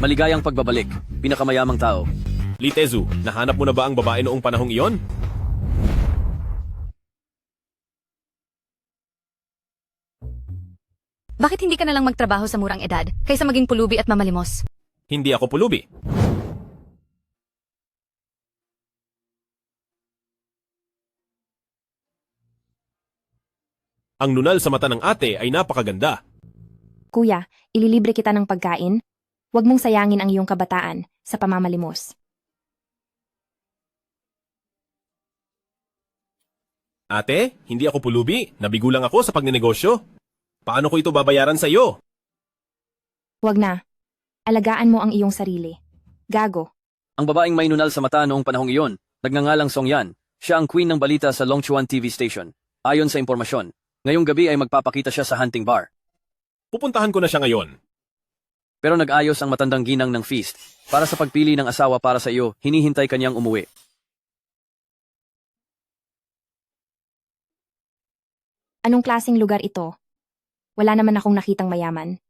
Maligayang pagbabalik, pinakamayamang tao. Lee Tezu, nahanap mo na ba ang babae noong panahong iyon? Bakit hindi ka na lang magtrabaho sa murang edad, kaysa maging pulubi at mamalimos? Hindi ako pulubi. Ang nunal sa mata ng ate ay napakaganda. Kuya, ililibre kita ng pagkain? Huwag mong sayangin ang iyong kabataan sa pamamalimos. Ate, hindi ako pulubi. Nabigo lang ako sa pagnenegosyo. Paano ko ito babayaran sa iyo? Huwag na. Alagaan mo ang iyong sarili. Gago. Ang babaeng may nunal sa mata noong panahong iyon, nagngangalang Song Yan. Siya ang queen ng balita sa Longchuan TV station. Ayon sa impormasyon, ngayong gabi ay magpapakita siya sa hunting bar. Pupuntahan ko na siya ngayon. Pero nag-ayos ang matandang ginang ng feast. Para sa pagpili ng asawa para sa iyo, hinihintay kanyang umuwi. Anong klaseng lugar ito? Wala naman akong nakitang mayaman.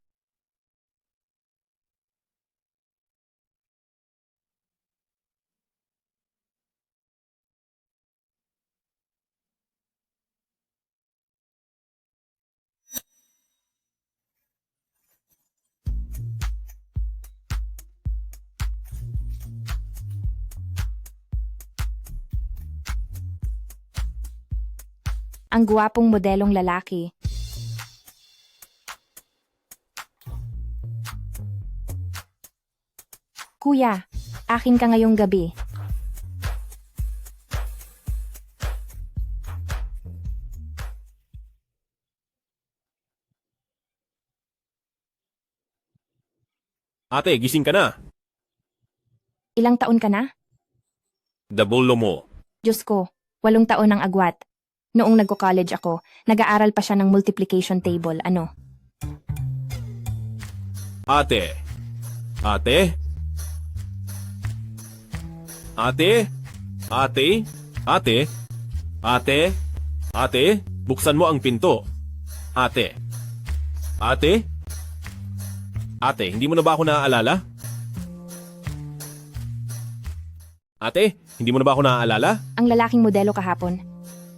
Ang guwapong modelong lalaki. Kuya, akin ka ngayong gabi. Ate, gising ka na. Ilang taon ka na? Dabolo mo. Diyos ko, 8 taon ang agwat. Noong nagko-college ako, nag-aaral pa siya ng multiplication table, ano? Ate. Ate? Ate? Ate? Ate? Ate? Ate? Buksan mo ang pinto. Ate? Ate? Ate, hindi mo na ba ako naaalala? Ate, hindi mo na ba ako naaalala? Ang lalaking modelo kahapon.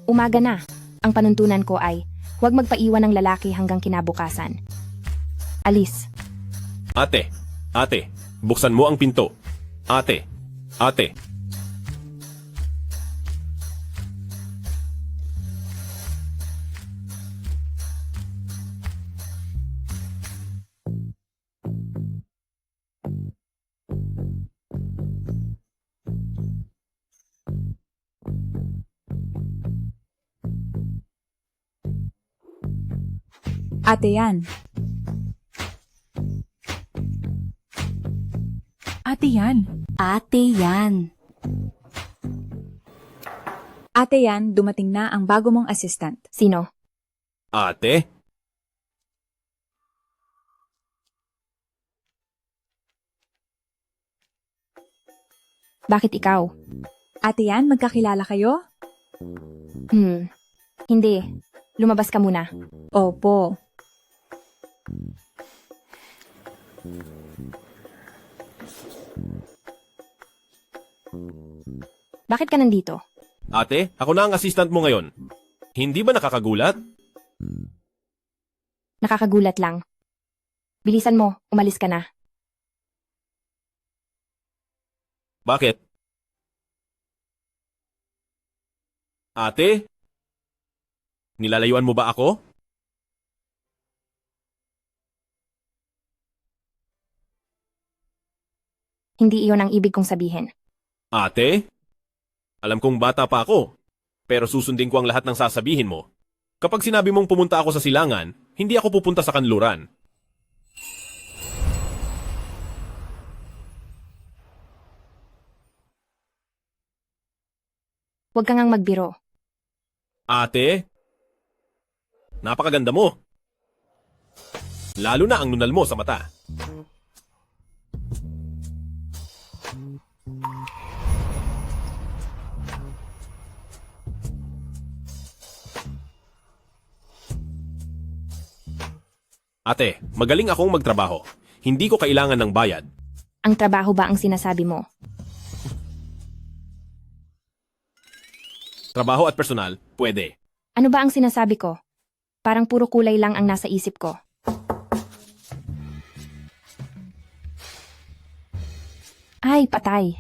Umaga na. Ang panuntunan ko ay, huwag magpaiwan ng lalaki hanggang kinabukasan. Alis. Ate, ate, buksan mo ang pinto. Ate, ate. Ate yan. Ate yan. Ate yan. Ate yan, dumating na ang bago mong assistant. Sino? Ate? Bakit ikaw? Ate yan, magkakilala kayo? Hindi. Lumabas ka muna. Opo. Bakit ka nandito? Ate, ako na ang assistant mo ngayon. Hindi ba nakakagulat? Nakakagulat lang. Bilisan mo, umalis ka na. Bakit? Ate? Nilalayuan mo ba ako? Hindi iyon ang ibig kong sabihin. Ate? Alam kong bata pa ako, pero susundin ko ang lahat ng sasabihin mo. Kapag sinabi mong pumunta ako sa silangan, hindi ako pupunta sa kanluran. Huwag kang ngang magbiro. Ate? Napakaganda mo. Lalo na ang nunal mo sa mata. Ate, magaling akong magtrabaho. Hindi ko kailangan ng bayad. Ang trabaho ba ang sinasabi mo? Trabaho at personal, pwede. Ano ba ang sinasabi ko? Parang puro kulay lang ang nasa isip ko. Ay, patay.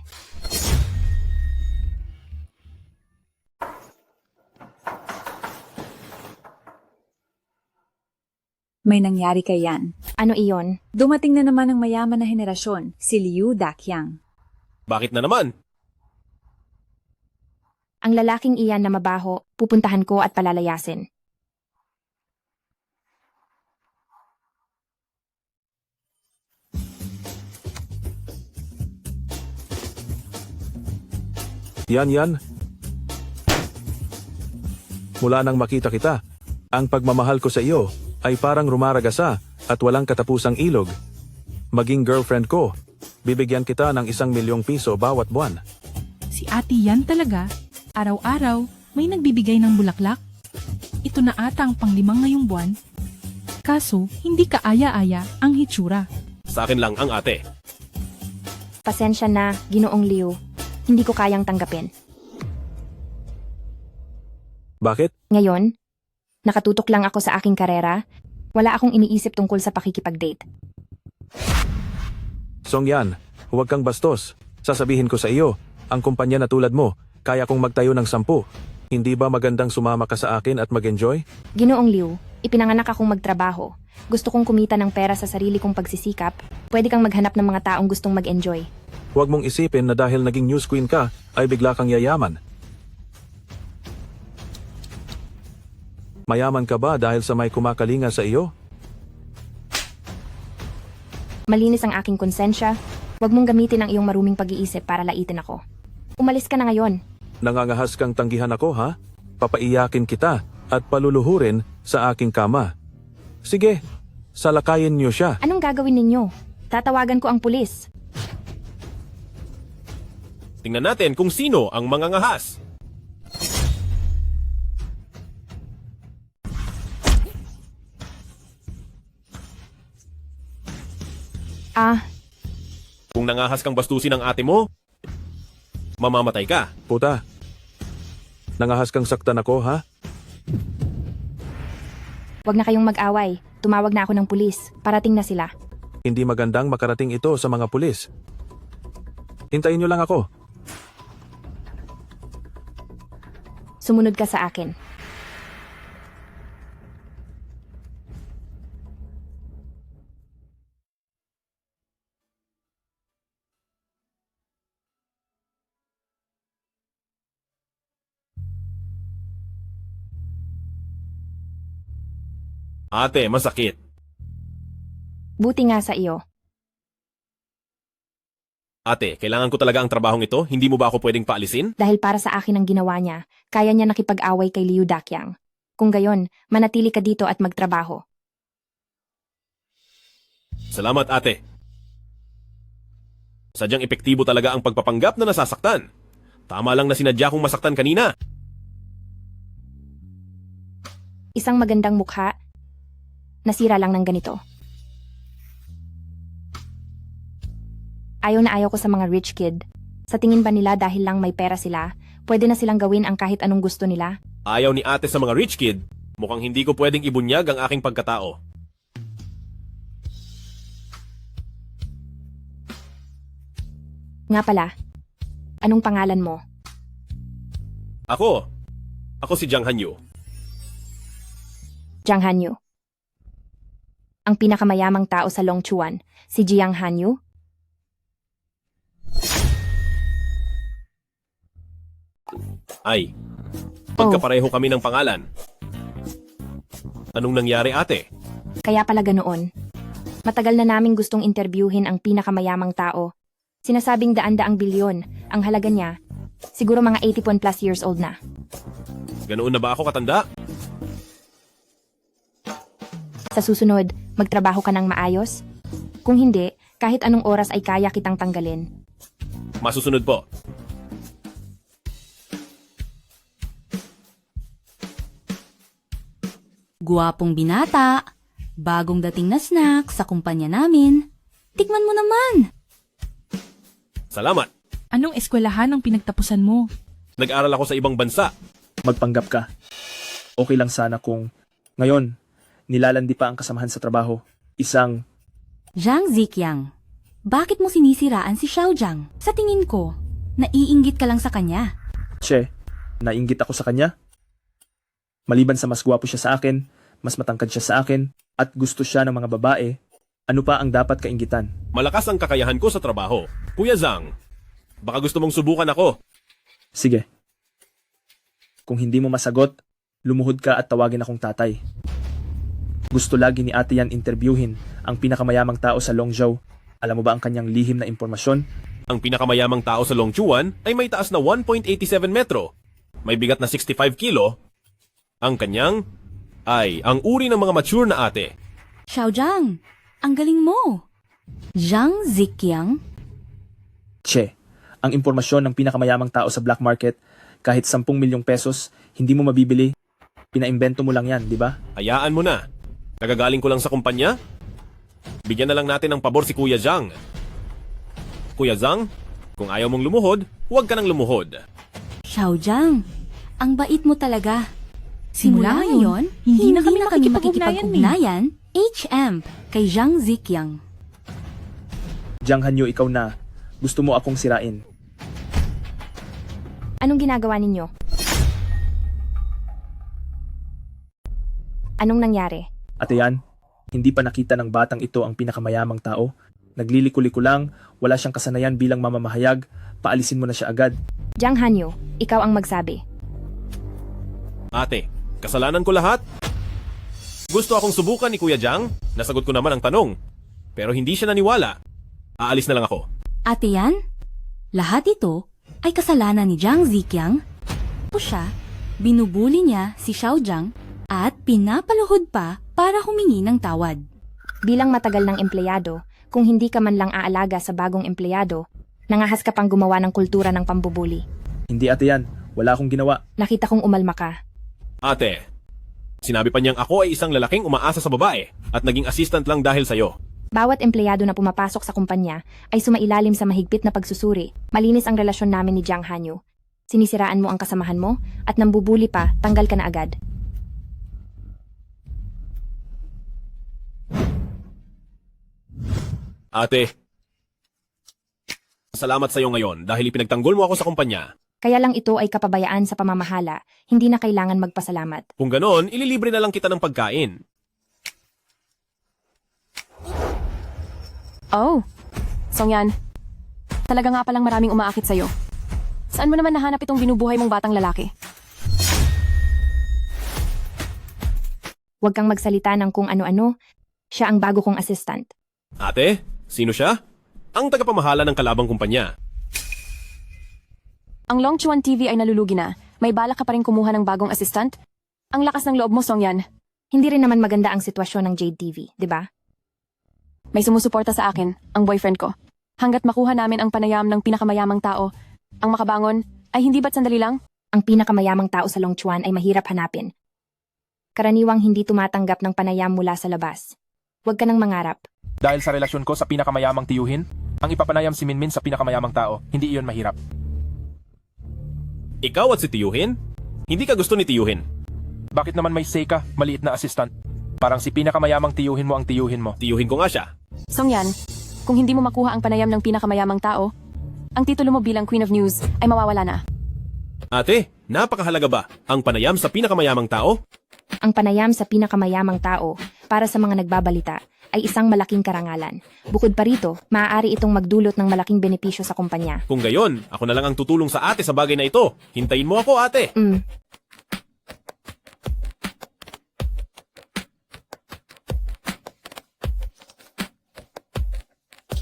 May nangyari kay Yan. Ano iyon? Dumating na naman ang mayaman na henerasyon, si Liu Daqiang. Bakit na naman? Ang lalaking iyan na mabaho, pupuntahan ko at palalayasin. Yan. Mula nang makita kita, ang pagmamahal ko sa iyo ay parang rumaragasa at walang katapusang ilog. Maging girlfriend ko, bibigyan kita ng 1,000,000 piso bawat buwan. Si Ate Yan talaga, araw-araw may nagbibigay ng bulaklak. Ito na ata ang panglimang ngayong buwan. Kaso, hindi kaaya-aya ang hitsura. Sa akin lang ang ate. Pasensya na, Ginoong Liu. Hindi ko kayang tanggapin. Bakit? Ngayon, nakatutok lang ako sa aking karera. Wala akong iniisip tungkol sa pakikipag-date. Song Yan, huwag kang bastos. Sasabihin ko sa iyo, ang kumpanya na tulad mo, kaya kong magtayo ng 10. Hindi ba magandang sumama ka sa akin at mag-enjoy? Ginoong Liu, ipinanganak akong magtrabaho. Gusto kong kumita ng pera sa sarili kong pagsisikap. Pwede kang maghanap ng mga taong gustong mag-enjoy. Huwag mong isipin na dahil naging news queen ka, ay bigla kang yayaman. Mayaman ka ba dahil sa may kumakalinga sa iyo? Malinis ang aking konsensya. Huwag mong gamitin ang iyong maruming pag-iisip para laitin ako. Umalis ka na ngayon. Nangangahas kang tanggihan ako, ha? Papaiyakin kita at paluluhurin sa aking kama. Sige, salakayin niyo siya. Anong gagawin ninyo? Tatawagan ko ang pulis. Tingnan natin kung sino ang mangangahas. Kung nangahas kang bastusin ng ate mo, mamamatay ka. Puta, nangahas kang saktan ako, ha? Huwag na kayong mag-away. Tumawag na ako ng pulis. Parating na sila. Hindi magandang makarating ito sa mga pulis. Hintayin niyo lang ako. Sumunod ka sa akin. Ate, masakit. Buti nga sa iyo. Ate, kailangan ko talaga ang trabahong ito? Hindi mo ba ako pwedeng paalisin? Dahil para sa akin ang ginawa niya, kaya niya nakipag-away kay Liu Daqiang. Kung gayon, manatili ka dito at magtrabaho. Salamat, ate. Sadyang epektibo talaga ang pagpapanggap na nasasaktan. Tama lang na sinadya kong masaktan kanina. Isang magandang mukha, nasira lang ng ganito. Ayaw na ayaw ko sa mga rich kid. Sa tingin ba nila dahil lang may pera sila, pwede na silang gawin ang kahit anong gusto nila? Ayaw ni ate sa mga rich kid. Mukhang hindi ko pwedeng ibunyag ang aking pagkatao. Nga pala, anong pangalan mo? Ako si Jiang Hanyu. Jiang Hanyu. Ang pinakamayamang tao sa Longchuan, si Jiang Hanyu? Ay, magkapareho kami ng pangalan. Anong nangyari, ate? Kaya pala ganoon. Matagal na naming gustong interviewin ang pinakamayamang tao. Sinasabing daan-daang bilyon ang halaga niya. Siguro mga 80 plus years old na. Ganoon na ba ako katanda? Sa susunod, magtrabaho ka ng maayos? Kung hindi, kahit anong oras ay kaya kitang tanggalin. Masusunod po. Guwapong binata, bagong dating na snack sa kumpanya namin. Tikman mo naman! Salamat. Anong eskwelahan ang pinagtapusan mo? Nag-aral ako sa ibang bansa. Magpanggap ka. Okay lang sana kung ngayon, nilalandi pa ang kasamahan sa trabaho. Isang Zhang Ziqiang, bakit mo sinisiraan si Xiaojiang? Sa tingin ko, naiinggit ka lang sa kanya. Che, nainggit ako sa kanya. Maliban sa mas gwapo siya sa akin, mas matangkad siya sa akin, at gusto siya ng mga babae, ano pa ang dapat kainggitan? Malakas ang kakayahan ko sa trabaho. Kuya Zhang, baka gusto mong subukan ako. Sige. Kung hindi mo masagot, lumuhod ka at tawagin akong tatay. Gusto lagi ni ate yan interviewin ang pinakamayamang tao sa Longzhou. Alam mo ba ang kanyang lihim na impormasyon? Ang pinakamayamang tao sa Longchuan ay may taas na 1.87 metro. May bigat na 65 kilo. Ang kanyang ay ang uri ng mga mature na ate. Xiaojiang, ang galing mo. Zhang Ziqiang? Che, ang impormasyon ng pinakamayamang tao sa black market, kahit 10 milyong pesos, hindi mo mabibili. Pinaimbento mo lang yan, di ba? Hayaan mo na. Nagagaling ko lang sa kumpanya. Bigyan na lang natin ng pabor si Kuya Zhang. Kuya Zhang, kung ayaw mong lumuhod, huwag ka nang lumuhod. Xiaojiang, ang bait mo talaga. Simula ngayon, hindi na kami makikipag-ugnayan. HM, kay Zhang Ziqiang. Jiang Hanyu, ikaw na. Gusto mo akong sirain. Anong ginagawa ninyo? Anong nangyari? Ate yan, hindi pa nakita ng batang ito ang pinakamayamang tao. Nagliliko-liko lang, wala siyang kasanayan bilang mamamahayag, paalisin mo na siya agad. Jiang Hanyu, ikaw ang magsabi. Ate, kasalanan ko lahat? Gusto akong subukan ni Kuya Zhang. Nasagot ko naman ang tanong. Pero hindi siya naniwala. Aalis na lang ako. Ate yan, lahat ito ay kasalanan ni Zhang Ziqiang. O siya, binubuli niya si Xiaojiang at pinapaluhod pa para humingi ng tawad. Bilang matagal ng empleyado, kung hindi ka man lang aalaga sa bagong empleyado, nangahas ka pang gumawa ng kultura ng pambubuli. Hindi ate yan, wala akong ginawa. Nakita kong umalma ka. Ate, sinabi pa niyang ako ay isang lalaking umaasa sa babae at naging assistant lang dahil sa'yo. Bawat empleyado na pumapasok sa kumpanya ay sumailalim sa mahigpit na pagsusuri. Malinis ang relasyon namin ni Jiang Hanyu. Sinisiraan mo ang kasamahan mo at nambubuli pa, tanggal ka na agad. Ate, salamat sa'yo ngayon dahil ipinagtanggol mo ako sa kumpanya. Kaya lang ito ay kapabayaan sa pamamahala, hindi na kailangan magpasalamat. Kung ganon, ililibre na lang kita ng pagkain. Oh, Songyan. Talaga nga palang maraming umaakit sa'yo. Saan mo naman nahanap itong binubuhay mong batang lalaki? Huwag kang magsalita ng kung ano-ano. Siya ang bago kong assistant. Ate, sino siya? Ang tagapamahala ng kalabang kumpanya. Ang Longchuan TV ay nalulugi na. May balak ka pa rin kumuha ng bagong assistant? Ang lakas ng loob mo, Songyan. Hindi rin naman maganda ang sitwasyon ng Jade TV, di ba? May sumusuporta sa akin, ang boyfriend ko. Hanggat makuha namin ang panayam ng pinakamayamang tao, ang makabangon, ay hindi ba't sandali lang? Ang pinakamayamang tao sa Longchuan ay mahirap hanapin. Karaniwang hindi tumatanggap ng panayam mula sa labas. Huwag ka nang mangarap. Dahil sa relasyon ko sa pinakamayamang tiyuhin, ang ipapanayam si Minmin sa pinakamayamang tao, hindi iyon mahirap. Ikaw at si Tiyuhin? Hindi ka gusto ni Tiyuhin. Bakit naman may say ka, maliit na assistant? Parang si pinakamayamang tiyuhin mo ang tiyuhin mo. Tiyuhin ko nga siya. Songyan, kung hindi mo makuha ang panayam ng pinakamayamang tao, ang titulo mo bilang Queen of News ay mawawala na. Ate, napakahalaga ba ang panayam sa pinakamayamang tao? Ang panayam sa pinakamayamang tao para sa mga nagbabalita ay isang malaking karangalan. Bukod pa rito, maaari itong magdulot ng malaking benepisyo sa kumpanya. Kung gayon, ako na lang ang tutulong sa ate sa bagay na ito. Hintayin mo ako, ate.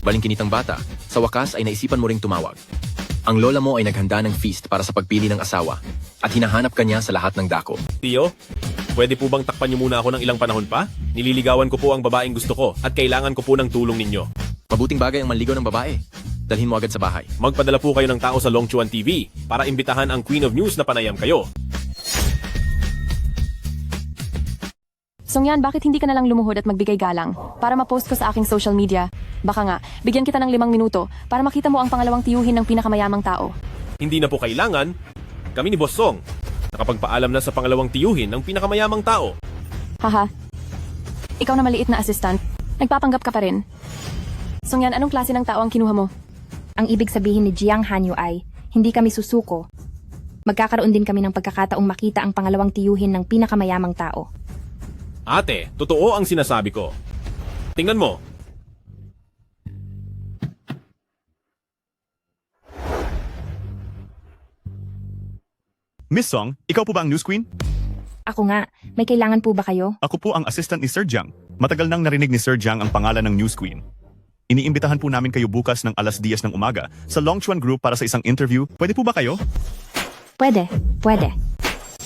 Balingkinitang bata, sa wakas ay naisipan mo ring tumawag. Ang lola mo ay naghanda ng feast para sa pagpili ng asawa at hinahanap ka niya sa lahat ng dako. Tiyo, pwede po bang takpan niyo muna ako ng ilang panahon pa? Nililigawan ko po ang babaeng gusto ko at kailangan ko po ng tulong ninyo. Mabuting bagay ang manligaw ng babae. Dalhin mo agad sa bahay. Magpadala po kayo ng tao sa Longchuan TV para imbitahan ang Queen of News na panayam kayo. Songyan, bakit hindi ka na lang lumuhod at magbigay galang para ma-post ko sa aking social media? Baka nga, bigyan kita ng 5 minuto para makita mo ang pangalawang tiyuhin ng pinakamayamang tao. Hindi na po kailangan. Kami ni Boss Song, nakapagpaalam na sa pangalawang tiyuhin ng pinakamayamang tao. Haha. Ikaw na maliit na assistant, nagpapanggap ka pa rin. Songyan, anong klase ng tao ang kinuha mo? Ang ibig sabihin ni Jiang Hanyu ay, hindi kami susuko. Magkakaroon din kami ng pagkakataong makita ang pangalawang tiyuhin ng pinakamayamang tao. Ate, totoo ang sinasabi ko. Tingnan mo. Miss Song, ikaw po ba ang news queen? Ako nga, may kailangan po ba kayo? Ako po ang assistant ni Sir Jiang. Matagal nang narinig ni Sir Jiang ang pangalan ng news queen. Iniimbitahan po namin kayo bukas ng 10:00 ng umaga sa Longchuan Group para sa isang interview. Pwede po ba kayo? Pwede.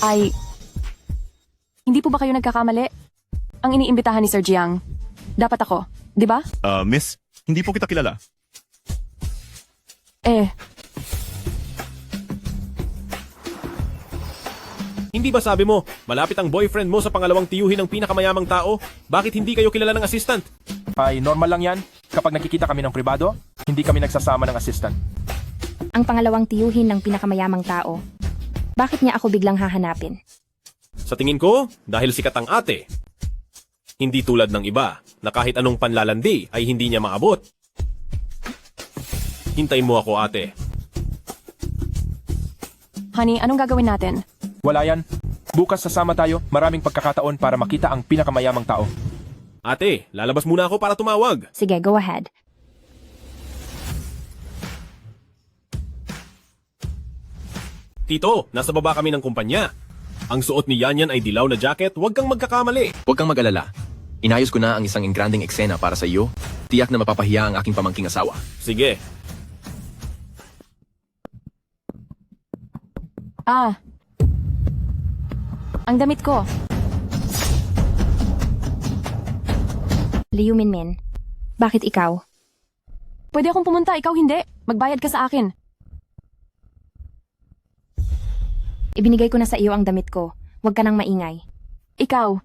Ay, hindi po ba kayo nagkakamali? Ang iniimbitahan ni Sir Jiang. Dapat ako, di ba? Miss, hindi po kita kilala. Hindi ba sabi mo, malapit ang boyfriend mo sa pangalawang tiyuhin ng pinakamayamang tao? Bakit hindi kayo kilala ng assistant? Ay, normal lang yan. Kapag nakikita kami ng pribado, hindi kami nagsasama ng assistant. Ang pangalawang tiyuhin ng pinakamayamang tao. Bakit niya ako biglang hahanapin? Sa tingin ko, dahil sikat ang ate. Hindi tulad ng iba, na kahit anong panlalandi ay hindi niya maabot. Hintayin mo ako, ate. Honey, anong gagawin natin? Wala yan. Bukas sasama tayo, maraming pagkakataon para makita ang pinakamayamang tao. Ate, lalabas muna ako para tumawag. Sige, go ahead. Tito, nasa baba kami ng kumpanya. Ang suot ni Yanyan ay dilaw na jacket, huwag kang magkakamali. Huwag kang mag-alala. Inayos ko na ang isang engranding eksena para sa iyo. Tiyak na mapapahiya ang aking pamangking asawa. Sige. Ang damit ko. Liu Minmin, bakit ikaw? Pwede akong pumunta, ikaw hindi. Magbayad ka sa akin. Ibinigay ko na sa iyo ang damit ko. Huwag ka nang maingay. Ikaw.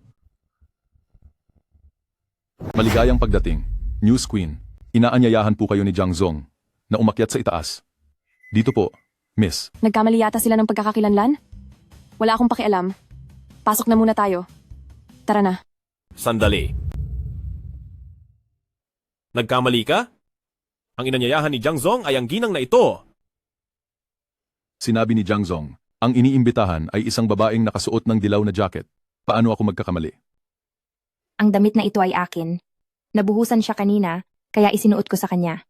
Maligayang pagdating, News Queen. Inaanyayahan po kayo ni Jiang Zong na umakyat sa itaas. Dito po, Miss. Nagkamali yata sila ng pagkakakilanlan? Wala akong pakialam. Pasok na muna tayo. Tara na. Sandali. Nagkamali ka? Ang inanyayahan ni Jiang Zong ay ang ginang na ito. Sinabi ni Jiang Zong, ang iniimbitahan ay isang babaeng nakasuot ng dilaw na jacket. Paano ako magkakamali? Ang damit na ito ay akin. Nabuhusan siya kanina, kaya isinuot ko sa kanya.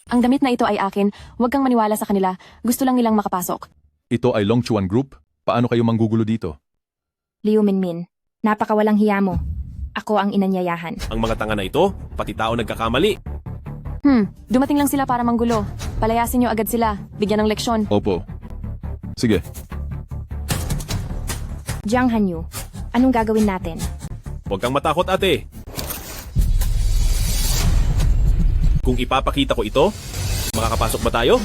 Ang damit na ito ay akin. Huwag kang maniwala sa kanila. Gusto lang nilang makapasok. Ito ay Longchuan Group? Paano kayo manggugulo dito? Liu Minmin, napakawalang hiya mo. Ako ang inanyayahan. Ang mga tanga na ito, pati tao nagkakamali. Dumating lang sila para manggulo. Palayasin niyo agad sila. Bigyan ng leksyon. Opo. Sige. Jiang Hanyu, anong gagawin natin? Huwag kang matakot, ate. Kung ipapakita ko ito, makakapasok ba tayo?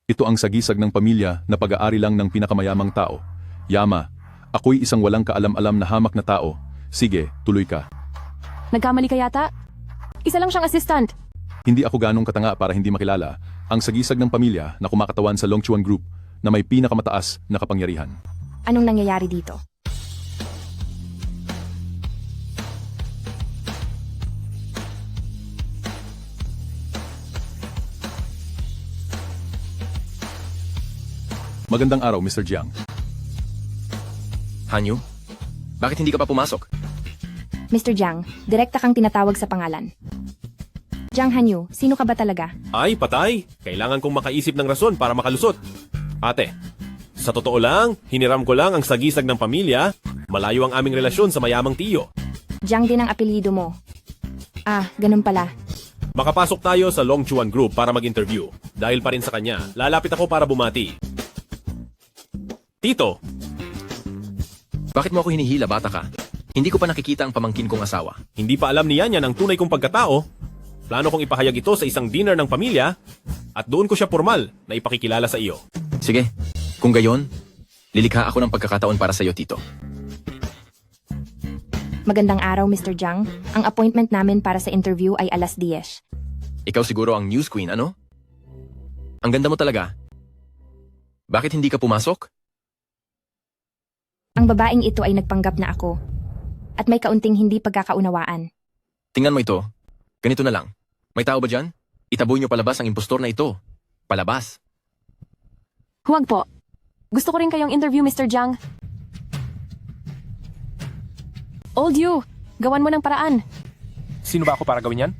Ito ang sagisag ng pamilya na pag-aari lang ng pinakamayamang tao. Yama, ako'y isang walang kaalam-alam na hamak na tao. Sige, tuloy ka. Nagkamali ka yata? Isa lang siyang assistant. Hindi ako ganong katanga para hindi makilala ang sagisag ng pamilya na kumakatawan sa Longchuan Group na may pinakamataas na kapangyarihan. Anong nangyayari dito? Magandang araw, Mr. Jiang. Hanyu, bakit hindi ka pa pumasok? Mr. Jiang, direkta kang tinatawag sa pangalan. Jiang Hanyu, sino ka ba talaga? Ay, patay. Kailangan kong makaisip ng rason para makalusot. Ate, sa totoo lang, hiniram ko lang ang sagisag ng pamilya. Malayo ang aming relasyon sa mayamang tiyo. Jiang din ang apelyido mo. Ganun pala. Makapasok tayo sa Longchuan Group para mag-interview. Dahil pa rin sa kanya, lalapit ako para bumati. Tito, Bakit mo ako hinihila, bata ka? Hindi ko pa nakikita ang pamangkin kong asawa. hindi pa alam ni Yanyan ang tunay kong pagkatao. Plano kong ipahayag ito sa isang dinner ng pamilya at doon ko siya formal na ipakikilala sa iyo. Sige, Kung gayon, lilikha ako ng pagkakataon para sa iyo, Tito. Magandang araw, Mr. Jiang. Ang appointment namin para sa interview ay 10:00. Ikaw siguro ang news queen, ano? Ang ganda mo talaga. Bakit hindi ka pumasok? Ang babaeng ito ay nagpanggap na ako. At may kaunting hindi pagkakaunawaan. Tingnan mo ito. Ganito na lang. May tao ba dyan? Itaboy niyo palabas ang impostor na ito. Palabas. Huwag po. Gusto ko rin kayong interview, Mr. Jiang. Old you, gawan mo ng paraan. Sino ba ako para gawin yan?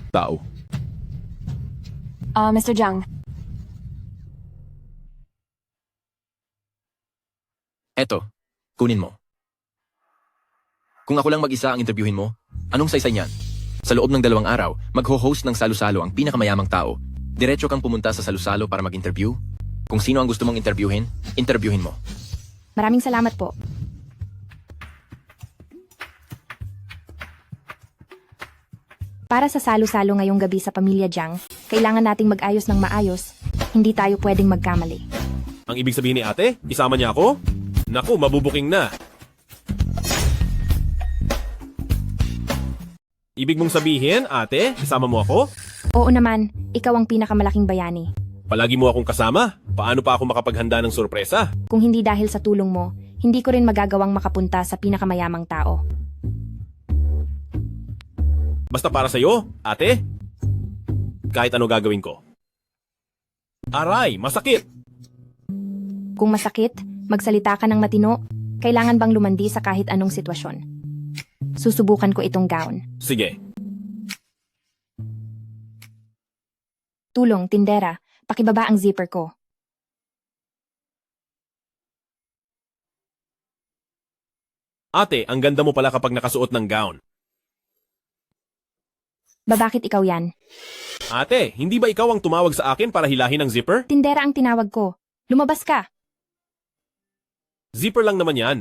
Tao. Mr. Jiang, Eto, kunin mo. Kung ako lang mag-isa ang interviewin mo, anong saysay niyan? Sa loob ng 2 araw, magho-host ng salusalo ang pinakamayamang tao. Diretso kang pumunta sa salusalo para mag-interview. Kung sino ang gusto mong interviewin, interviewin mo. Maraming salamat po. Para sa salo-salo ngayong gabi sa Pamilya Jiang, kailangan nating mag-ayos ng maayos. Hindi tayo pwedeng magkamali. Ang ibig sabihin ni ate, isama niya ako? Naku, mabubuking na. Ibig mong sabihin, ate, isama mo ako? Oo naman, ikaw ang pinakamalaking bayani. Palagi mo akong kasama. Paano pa ako makapaghanda ng sorpresa? Kung hindi dahil sa tulong mo, hindi ko rin magagawang makapunta sa pinakamayamang tao. Basta para sa'yo, ate. Kahit ano gagawin ko. Aray, masakit! Kung masakit, magsalita ka ng matino. Kailangan bang lumandi sa kahit anong sitwasyon? Susubukan ko itong gown. Sige. Tulong, tindera, pakibaba ang zipper ko. Ate, ang ganda mo pala kapag nakasuot ng gown. Bakit ikaw yan? Ate, hindi ba ikaw ang tumawag sa akin para hilahin ang zipper? Tindera ang tinawag ko. Lumabas ka. Zipper lang naman yan.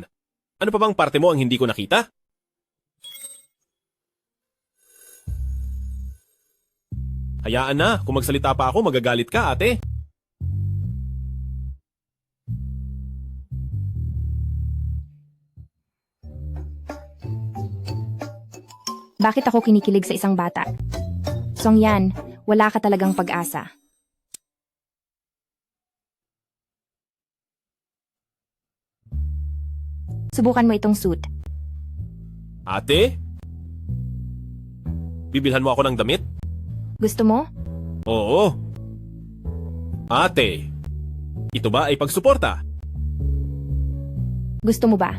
Ano pa bang parte mo ang hindi ko nakita? Hayaan na, kung magsalita pa ako, magagalit ka, ate. Bakit ako kinikilig sa isang bata? Song Yan, wala ka talagang pag-asa. Subukan mo itong suit. Ate? Bibilhan mo ako ng damit? Gusto mo? Oo. Ate, ito ba ay pagsuporta? Gusto mo ba?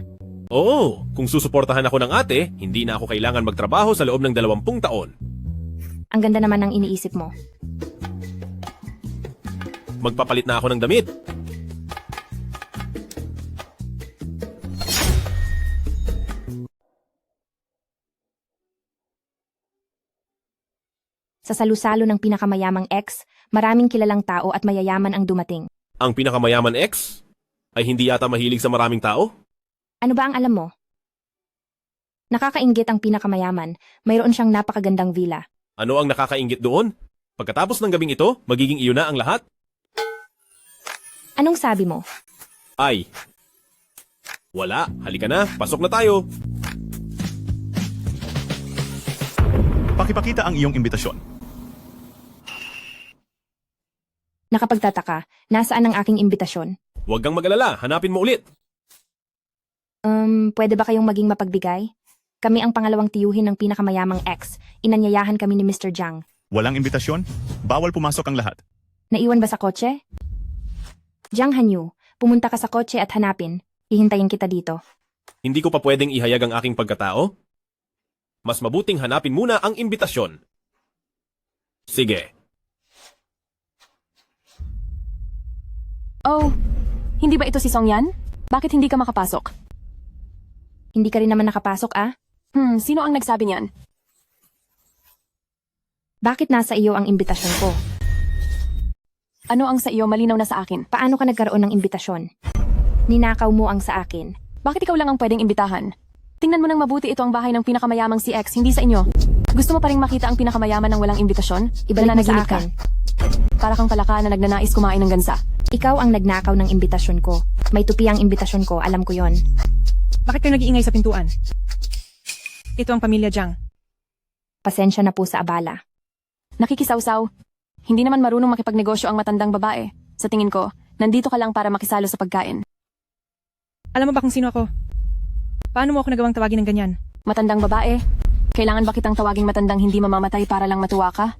Oo, kung susuportahan ako ng ate, hindi na ako kailangan magtrabaho sa loob ng 20 taon. Ang ganda naman ng iniisip mo. Magpapalit na ako ng damit. Sa salusalo ng pinakamayamang ex, maraming kilalang tao at mayayaman ang dumating. Ang pinakamayaman ex ay hindi yata mahilig sa maraming tao? Ano ba ang alam mo? Nakakainggit ang pinakamayaman, mayroon siyang napakagandang villa. Ano ang nakakainggit doon? Pagkatapos ng gabing ito, magiging iyo na ang lahat? Anong sabi mo? Ay, wala. Halika na, pasok na tayo. Pakipakita ang iyong imbitasyon. Nakapagtataka, nasaan ang aking imbitasyon? Huwag kang mag-alala, hanapin mo ulit. Pwede ba kayong maging mapagbigay? Kami ang pangalawang tiyuhin ng pinakamayamang ex. Inanyayahan kami ni Mr. Jiang. Walang imbitasyon? Bawal pumasok ang lahat. Naiwan ba sa kotse? Jiang Hanyu, pumunta ka sa kotse at hanapin. Hihintayin kita dito. Hindi ko pa pwedeng ihayag ang aking pagkatao? Mas mabuting hanapin muna ang imbitasyon. Sige. Oh, hindi ba ito si Song Yan? Bakit hindi ka makapasok? Hindi ka rin naman nakapasok, ah? Sino ang nagsabi niyan? Bakit nasa iyo ang imbitasyon ko? Ano ang sa iyo malinaw na sa akin? Paano ka nagkaroon ng imbitasyon? Ninakaw mo ang sa akin. Bakit ikaw lang ang pwedeng imbitahan? Tingnan mo nang mabuti, ito ang bahay ng pinakamayamang si X, hindi sa inyo. Gusto mo pa ring makita ang pinakamayaman ng walang imbitasyon? Ibalik mo sa Nananaginip ka. akin. Para kang palaka na nagnanais kumain ng gansa. Ikaw ang nagnakaw ng imbitasyon ko. May tupi ang imbitasyon ko, alam ko yon. Bakit kayo nag-iingay sa pintuan? Ito ang pamilya Jiang. Pasensya na po sa abala. Nakikisawsaw. Hindi naman marunong makipagnegosyo ang matandang babae. Sa tingin ko, nandito ka lang para makisalo sa pagkain. Alam mo ba kung sino ako? Paano mo ako nagawang tawagin ng ganyan? Matandang babae? Kailangan ba kitang tawaging matandang hindi mamamatay para lang matuwa ka?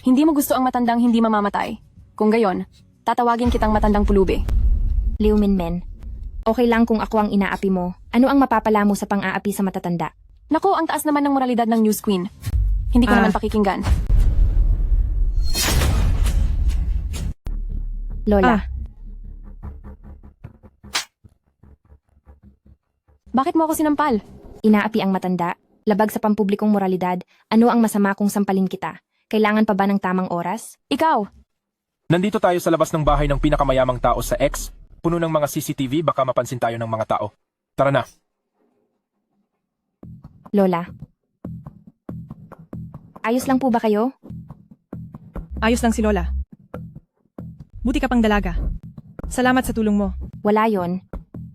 Hindi mo gusto ang matandang hindi mamamatay. Kung gayon, tatawagin kitang matandang pulubi. Liu Minmin, okay lang kung ako ang inaapi mo. Ano ang mapapala mo sa pang-aapi sa matatanda? Naku, ang taas naman ng moralidad ng News Queen. Hindi ko naman pakikinggan. Lola, Bakit mo ako sinampal? inaapi ang matanda. Labag sa pampublikong moralidad. Ano ang masama kung sampalin kita? Kailangan pa ba ng tamang oras? Ikaw! Nandito tayo sa labas ng bahay ng pinakamayamang tao sa X. Puno ng mga CCTV, baka mapansin tayo ng mga tao. Tara na. Lola. Ayos lang po ba kayo? Ayos lang si Lola. Buti ka pang dalaga. Salamat sa tulong mo. Wala yon.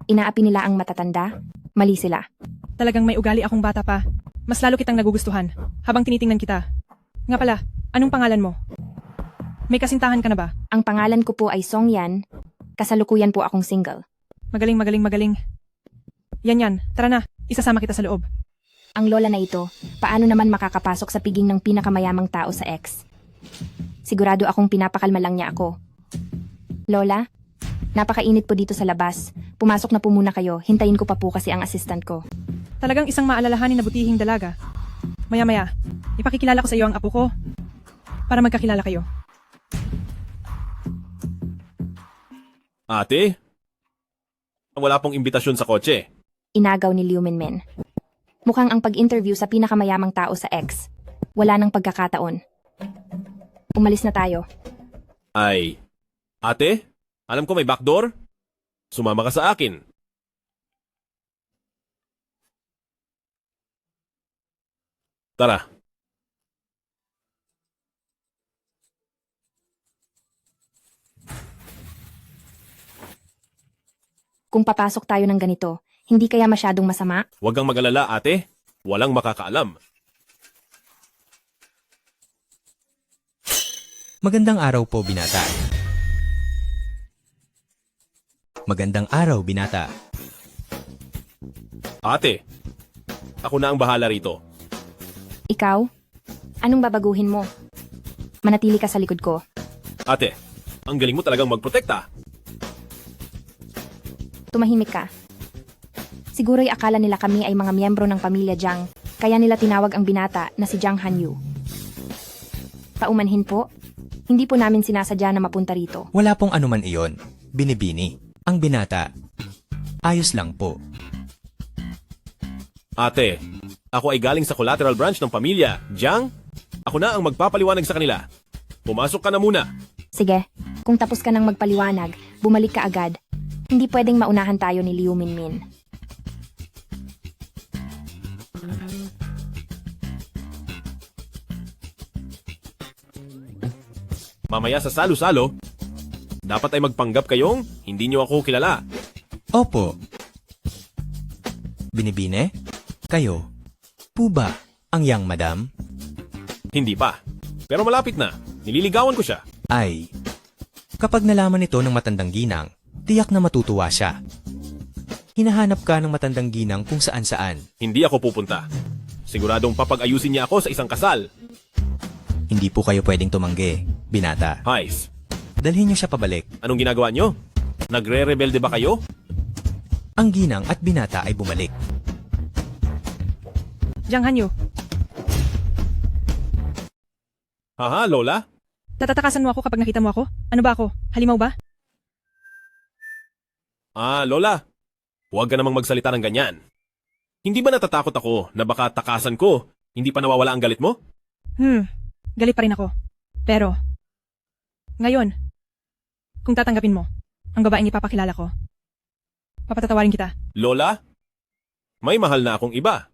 Inaapi nila ang matatanda. Mali sila. Talagang may ugali akong bata pa. Mas lalo kitang nagugustuhan habang tinitingnan kita. Nga pala, anong pangalan mo? May kasintahan ka na ba? Ang pangalan ko po ay Song Yan. Kasalukuyan po akong single. Magaling, magaling, magaling. Yan. Tara na. Isasama kita sa loob. Ang lola na ito, paano naman makakapasok sa piging ng pinakamayamang tao sa X? Sigurado akong pinapakalma lang niya ako. Lola, napakainit po dito sa labas. Pumasok na po muna kayo. Hintayin ko pa po kasi ang assistant ko. Talagang isang maalalahanin na butihing dalaga. Maya-maya, ipakikilala ko sa iyo ang apo ko para magkakilala kayo. Ate? Wala pong imbitasyon sa kotse. Inagaw ni Liu Minmin. Mukhang ang pag-interview sa pinakamayamang tao sa X. Wala nang pagkakataon. Umalis na tayo. Ay, ate? Alam ko may backdoor? Sumama ka sa akin. Tara. Kung papasok tayo ng ganito, hindi kaya masyadong masama? Huwag kang mag-alala, ate. Walang makakaalam. Magandang araw po, binata. Magandang araw, binata. Ate, ako na ang bahala rito. Ikaw? Anong babaguhin mo? Manatili ka sa likod ko. Ate, ang galing mo talagang magprotekta. Tumahimik ka. Siguro'y akala nila kami ay mga miyembro ng pamilya Jiang, kaya nila tinawag ang binata na si Jiang Hanyu. Paumanhin po, hindi po namin sinasadya na mapunta rito. Wala pong anuman iyon. Binibini. Ang binata. Ayos lang po. Ate, ako ay galing sa collateral branch ng pamilya. Jiang, ako na ang magpapaliwanag sa kanila. Pumasok ka na muna. Sige, kung tapos ka nang magpaliwanag, bumalik ka agad. Hindi pwedeng maunahan tayo ni Liu Minmin. Mamaya sa salo-salo, dapat ay magpanggap kayong hindi niyo ako kilala. Opo. Binibine? Kayo? Po ba ang yang madam? Hindi pa. Pero malapit na. Nililigawan ko siya. Ay, kapag nalaman ito ng matandang ginang, tiyak na matutuwa siya. Hinahanap ka ng matandang ginang kung saan-saan. Hindi ako pupunta. Siguradong papag-ayusin niya ako sa isang kasal. Hindi po kayo pwedeng tumanggi, binata. Hais. Dalhin niyo siya pabalik. Anong ginagawa niyo? Nagre-rebelde ba kayo? Ang ginang at binata ay bumalik. Jiang Hanyu, Haha, Lola? tatatakasan mo ako kapag nakita mo ako? Ano ba ako? Halimaw ba? Ah, Lola. Huwag ka namang magsalita ng ganyan. Hindi ba natatakot ako na baka takasan ko, hindi pa nawawala ang galit mo? Galit pa rin ako. Pero, ngayon, kung tatanggapin mo, ang babaeng ipapakilala ko, papatatawarin kita. Lola? May mahal na akong iba.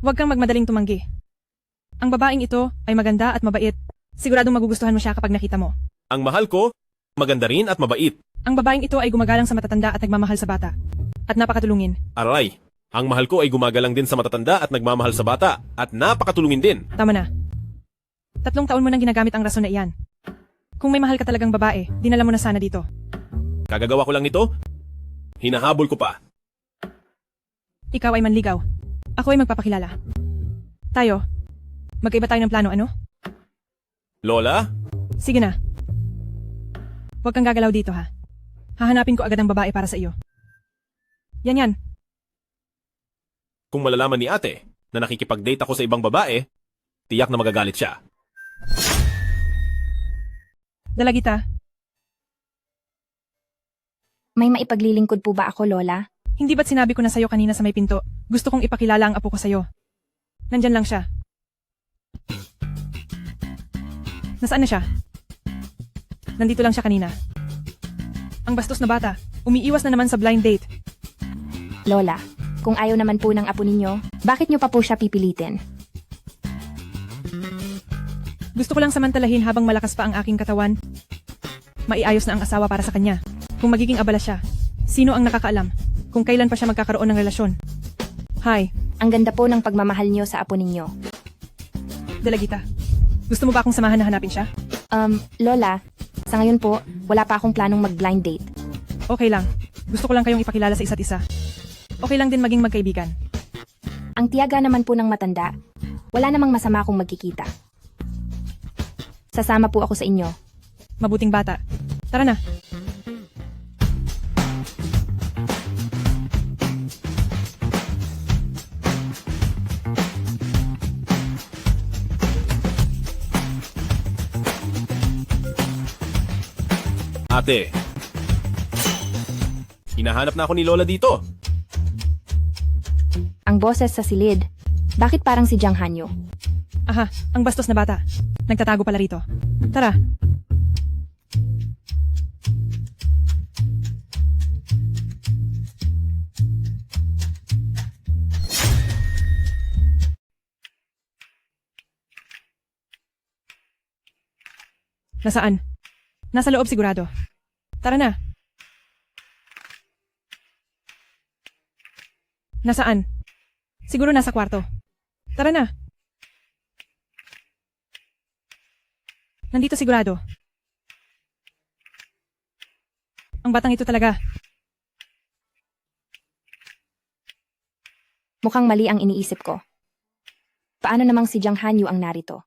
Huwag kang magmadaling tumanggi. Ang babaeng ito ay maganda at mabait. Siguradong magugustuhan mo siya kapag nakita mo. Ang mahal ko Maganda rin at mabait. Ang babaeng ito ay gumagalang sa matatanda at nagmamahal sa bata. At napakatulungin. Aray, ang mahal ko ay gumagalang din sa matatanda at nagmamahal sa bata. At napakatulungin din. Tama na. 3 taon mo nang ginagamit ang rason na iyan. Kung may mahal ka talagang babae, dinala mo na sana dito. Kagagawa ko lang nito. Hinahabol ko pa. Ikaw ay manligaw. Ako ay magpapakilala. Tayo, magkaiba tayo ng plano, ano? Lola? Sige na. Huwag kang gagalaw dito, ha? Hahanapin ko agad ang babae para sa iyo. Yan. Kung malalaman ni ate na nakikipag-date ako sa ibang babae, tiyak na magagalit siya. Dalagita, May maipaglilingkod po ba ako, Lola? hindi ba't sinabi ko na sa'yo kanina sa may pinto, gusto kong ipakilala ang apo ko sa'yo. Nandyan lang siya. Nasaan na siya? Nandito lang siya kanina. Ang bastos na bata, umiiwas na naman sa blind date. Lola, kung ayaw naman po ng apo ninyo, bakit nyo pa po siya pipilitin? Gusto ko lang samantalahin habang malakas pa ang aking katawan. Maiayos na ang asawa para sa kanya. Kung magiging abala siya, sino ang nakakaalam kung kailan pa siya magkakaroon ng relasyon? Hi, Ang ganda po ng pagmamahal nyo sa apo ninyo. Dalagita. Gusto mo ba akong samahan na hanapin siya? Lola, sa ngayon po, wala pa akong planong mag-blind date. Okay lang. Gusto ko lang kayong ipakilala sa isa't isa. Okay lang din maging magkaibigan. Ang tiyaga naman po ng matanda, wala namang masama kung magkikita. Sasama po ako sa inyo. Mabuting bata. Tara na. Ate, hinahanap na ako ni Lola dito. Ang boses sa silid. Bakit parang si Jiang Hanyo? Aha, ang bastos na bata. Nagtatago pala rito. Tara. Nasaan? Nasa loob sigurado. Tara na. Nasaan? Siguro nasa kwarto. Tara na. Nandito sigurado. Ang batang ito talaga. Mukhang mali ang iniisip ko. Paano namang si Jiang Hanyo ang narito?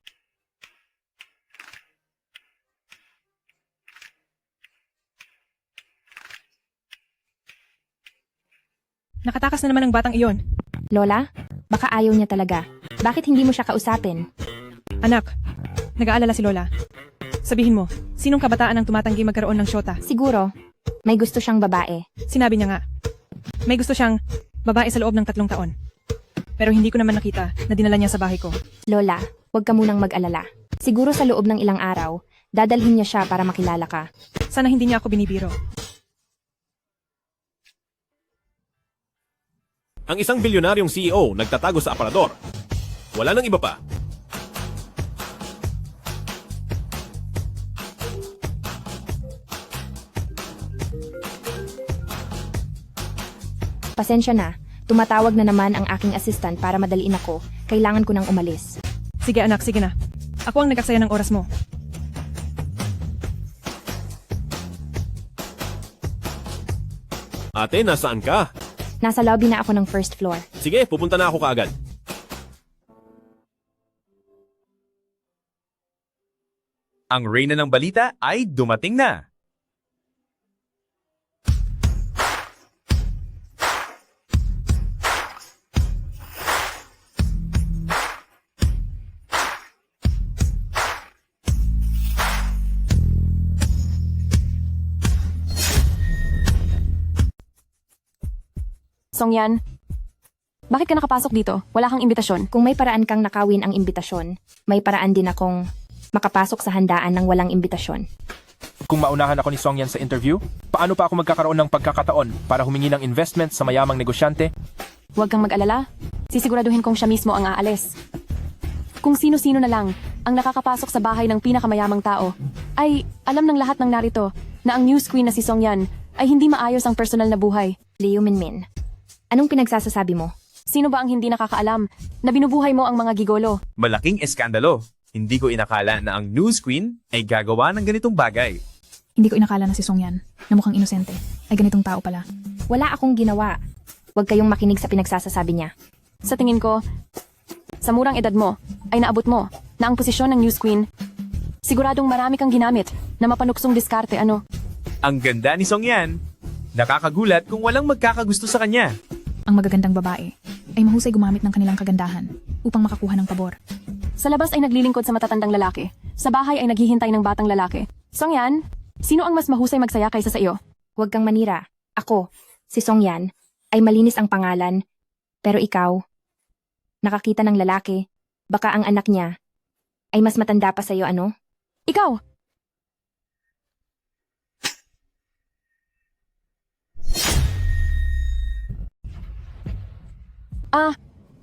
Nakatakas na naman ang batang iyon. Lola, baka ayaw niya talaga. Bakit hindi mo siya kausapin? Anak, nag-aalala si Lola. Sabihin mo, sinong kabataan ang tumatanggi magkaroon ng syota? Siguro, may gusto siyang babae. Sinabi niya nga. May gusto siyang babae sa loob ng 3 taon. Pero hindi ko naman nakita na dinala niya sa bahay ko. Lola, huwag ka munang mag-alala. Siguro sa loob ng ilang araw, dadalhin niya siya para makilala ka. Sana hindi niya ako binibiro. Ang isang bilyonaryong CEO nagtatago sa aparador. Wala nang iba pa. Pasensya na, tumatawag na naman ang aking assistant para madaliin ako. Kailangan ko nang umalis. Sige anak, sige na. Ako ang nag-aksaya ng oras mo. Ate, nasaan ka? Nasa lobby na ako ng first floor. Sige, pupunta na ako kaagad. Ang reyna ng balita ay dumating na. Songyan, bakit ka nakapasok dito? Wala kang imbitasyon. Kung may paraan kang nakawin ang imbitasyon, may paraan din akong makapasok sa handaan ng walang imbitasyon. Kung maunahan ako ni Songyan sa interview, paano pa ako magkakaroon ng pagkakataon para humingi ng investment sa mayamang negosyante? Huwag kang mag-alala. Sisiguraduhin kong siya mismo ang aalis. Kung sino-sino na lang ang nakakapasok sa bahay ng pinakamayamang tao, ay alam ng lahat ng narito na ang news queen na si Song Yan ay hindi maayos ang personal na buhay. Liu Minmin, anong pinagsasasabi mo? Sino ba ang hindi nakakaalam na binubuhay mo ang mga gigolo? Malaking eskandalo. Hindi ko inakala na ang news queen ay gagawa ng ganitong bagay. Hindi ko inakala na si Song Yan, na mukhang inosente, ay ganitong tao pala. Wala akong ginawa. Huwag kayong makinig sa pinagsasabi niya. Sa tingin ko, sa murang edad mo, ay naabot mo na ang posisyon ng news queen. Siguradong marami kang ginamit na mapanuksong diskarte, ano? Ang ganda ni Song Yan. Nakakagulat kung walang magkakagusto sa kanya. Ang magagandang babae ay mahusay gumamit ng kanilang kagandahan upang makakuha ng pabor. Sa labas ay naglilingkod sa matatandang lalaki. Sa bahay ay naghihintay ng batang lalaki. Song Yan, sino ang mas mahusay magsaya kaysa sa iyo? Huwag kang manira. Ako, si Song Yan, ay malinis ang pangalan. Pero ikaw, nakakita ng lalaki, baka ang anak niya ay mas matanda pa sa iyo, ano? Ikaw!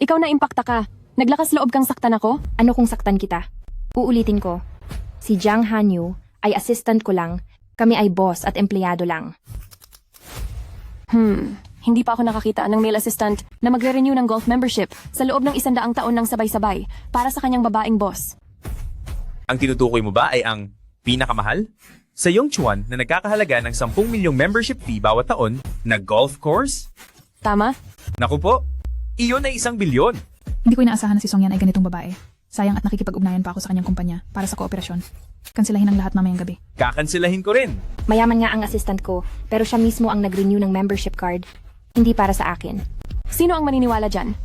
Ikaw na impakta ka. Naglakas loob kang saktan ako? Ano kung saktan kita? Uulitin ko. Si Jiang Hanyu ay assistant ko lang. Kami ay boss at empleyado lang. Hindi pa ako nakakita ng male assistant na magre-renew ng golf membership sa loob ng 100 taon ng sabay-sabay para sa kanyang babaeng boss. Ang tinutukoy mo ba ay ang pinakamahal? Sa Yongchuan na nagkakahalaga ng 10 milyong membership fee bawat taon na golf course? Tama? Naku po, iyon ay 1 bilyon. Hindi ko inaasahan na si Song Yan ay ganitong babae. Sayang at nakikipag-ugnayan pa ako sa kanyang kumpanya para sa kooperasyon. Kansilahin ang lahat mamayang gabi. Kakansilahin ko rin. Mayaman nga ang assistant ko, pero siya mismo ang nag-renew ng membership card. Hindi para sa akin. Sino ang maniniwala dyan?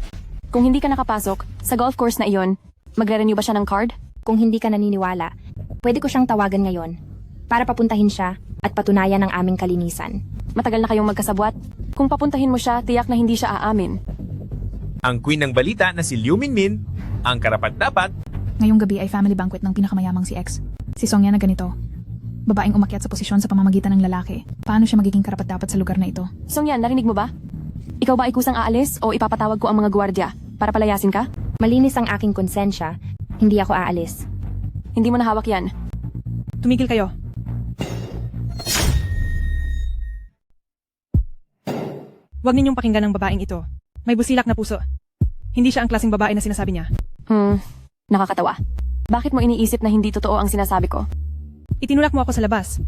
Kung hindi ka nakapasok sa golf course na iyon, magre-renew ba siya ng card? Kung hindi ka naniniwala, pwede ko siyang tawagan ngayon para papuntahin siya at patunayan ang aming kalinisan. Matagal na kayong magkasabwat? Kung papuntahin mo siya, tiyak na hindi siya aamin. Ang queen ng balita na si Liu Minmin, ang karapat-dapat. Ngayong gabi ay family banquet ng pinakamayamang si X. Si Song Yan na ganito. Babaeng umakyat sa posisyon sa pamamagitan ng lalaki. Paano siya magiging karapat-dapat sa lugar na ito? Song Yan, narinig mo ba? Ikaw ba ay kusang aalis o ipapatawag ko ang mga gwardiya para palayasin ka? Malinis ang aking konsensya. Hindi ako aalis. Hindi mo nahawak yan. Tumigil kayo. Huwag ninyong pakinggan ang babaeng ito. May busilak na puso. Hindi siya ang klaseng babae na sinasabi niya. Nakakatawa. Bakit mo iniisip na hindi totoo ang sinasabi ko? Itinulak mo ako sa labas.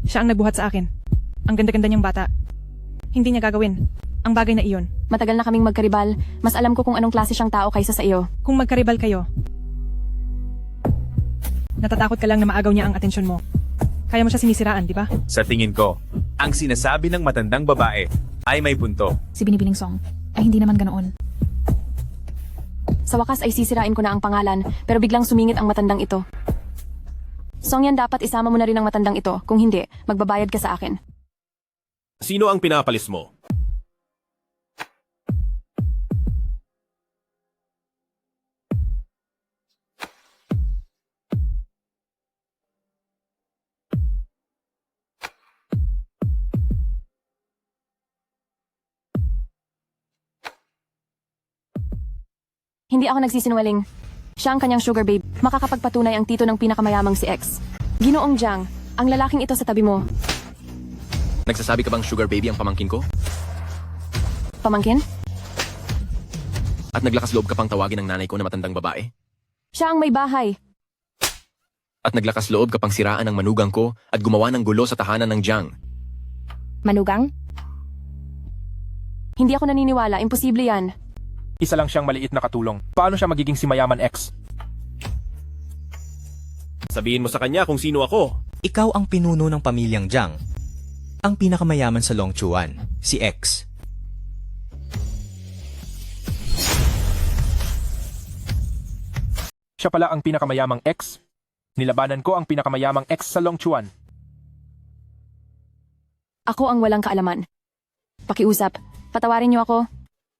Siya ang nagbuhat sa akin. Ang ganda-ganda niyang bata. Hindi niya gagawin ang bagay na iyon. Matagal na kaming magkaribal. Mas alam ko kung anong klase siyang tao kaysa sa iyo. Kung magkaribal kayo, natatakot ka lang na maagaw niya ang atensyon mo. Kaya mo siya sinisiraan, di ba? Sa tingin ko, ang sinasabi ng matandang babae ay may punto. Si Binibining Song ay hindi naman ganoon. Sa wakas ay sisirain ko na ang pangalan, pero biglang sumingit ang matandang ito. Song Yan, dapat isama mo na rin ang matandang ito. Kung hindi, magbabayad ka sa akin. Sino ang pinapalis mo? Hindi ako nagsisinungaling. Siya ang kanyang sugar babe. Makakapagpatunay ang tito ng pinakamayamang si X. Ginoong Jiang, ang lalaking ito sa tabi mo. Nagsasabi ka bang sugar baby ang pamangkin ko? Pamangkin? At naglakas loob ka pang tawagin ng nanay ko na matandang babae? Siya ang may bahay. At naglakas loob ka pang siraan ng manugang ko at gumawa ng gulo sa tahanan ng Jiang? Manugang? Hindi ako naniniwala. Imposible yan. Isa lang siyang maliit na katulong. Paano siya magiging si Mayaman X? Sabihin mo sa kanya kung sino ako. Ikaw ang pinuno ng pamilyang Jiang. Ang pinakamayaman sa Longchuan, si X. Siya pala ang pinakamayamang X. Nilabanan ko ang pinakamayamang X sa Longchuan. Ako ang walang kaalaman. Pakiusap. Patawarin niyo ako.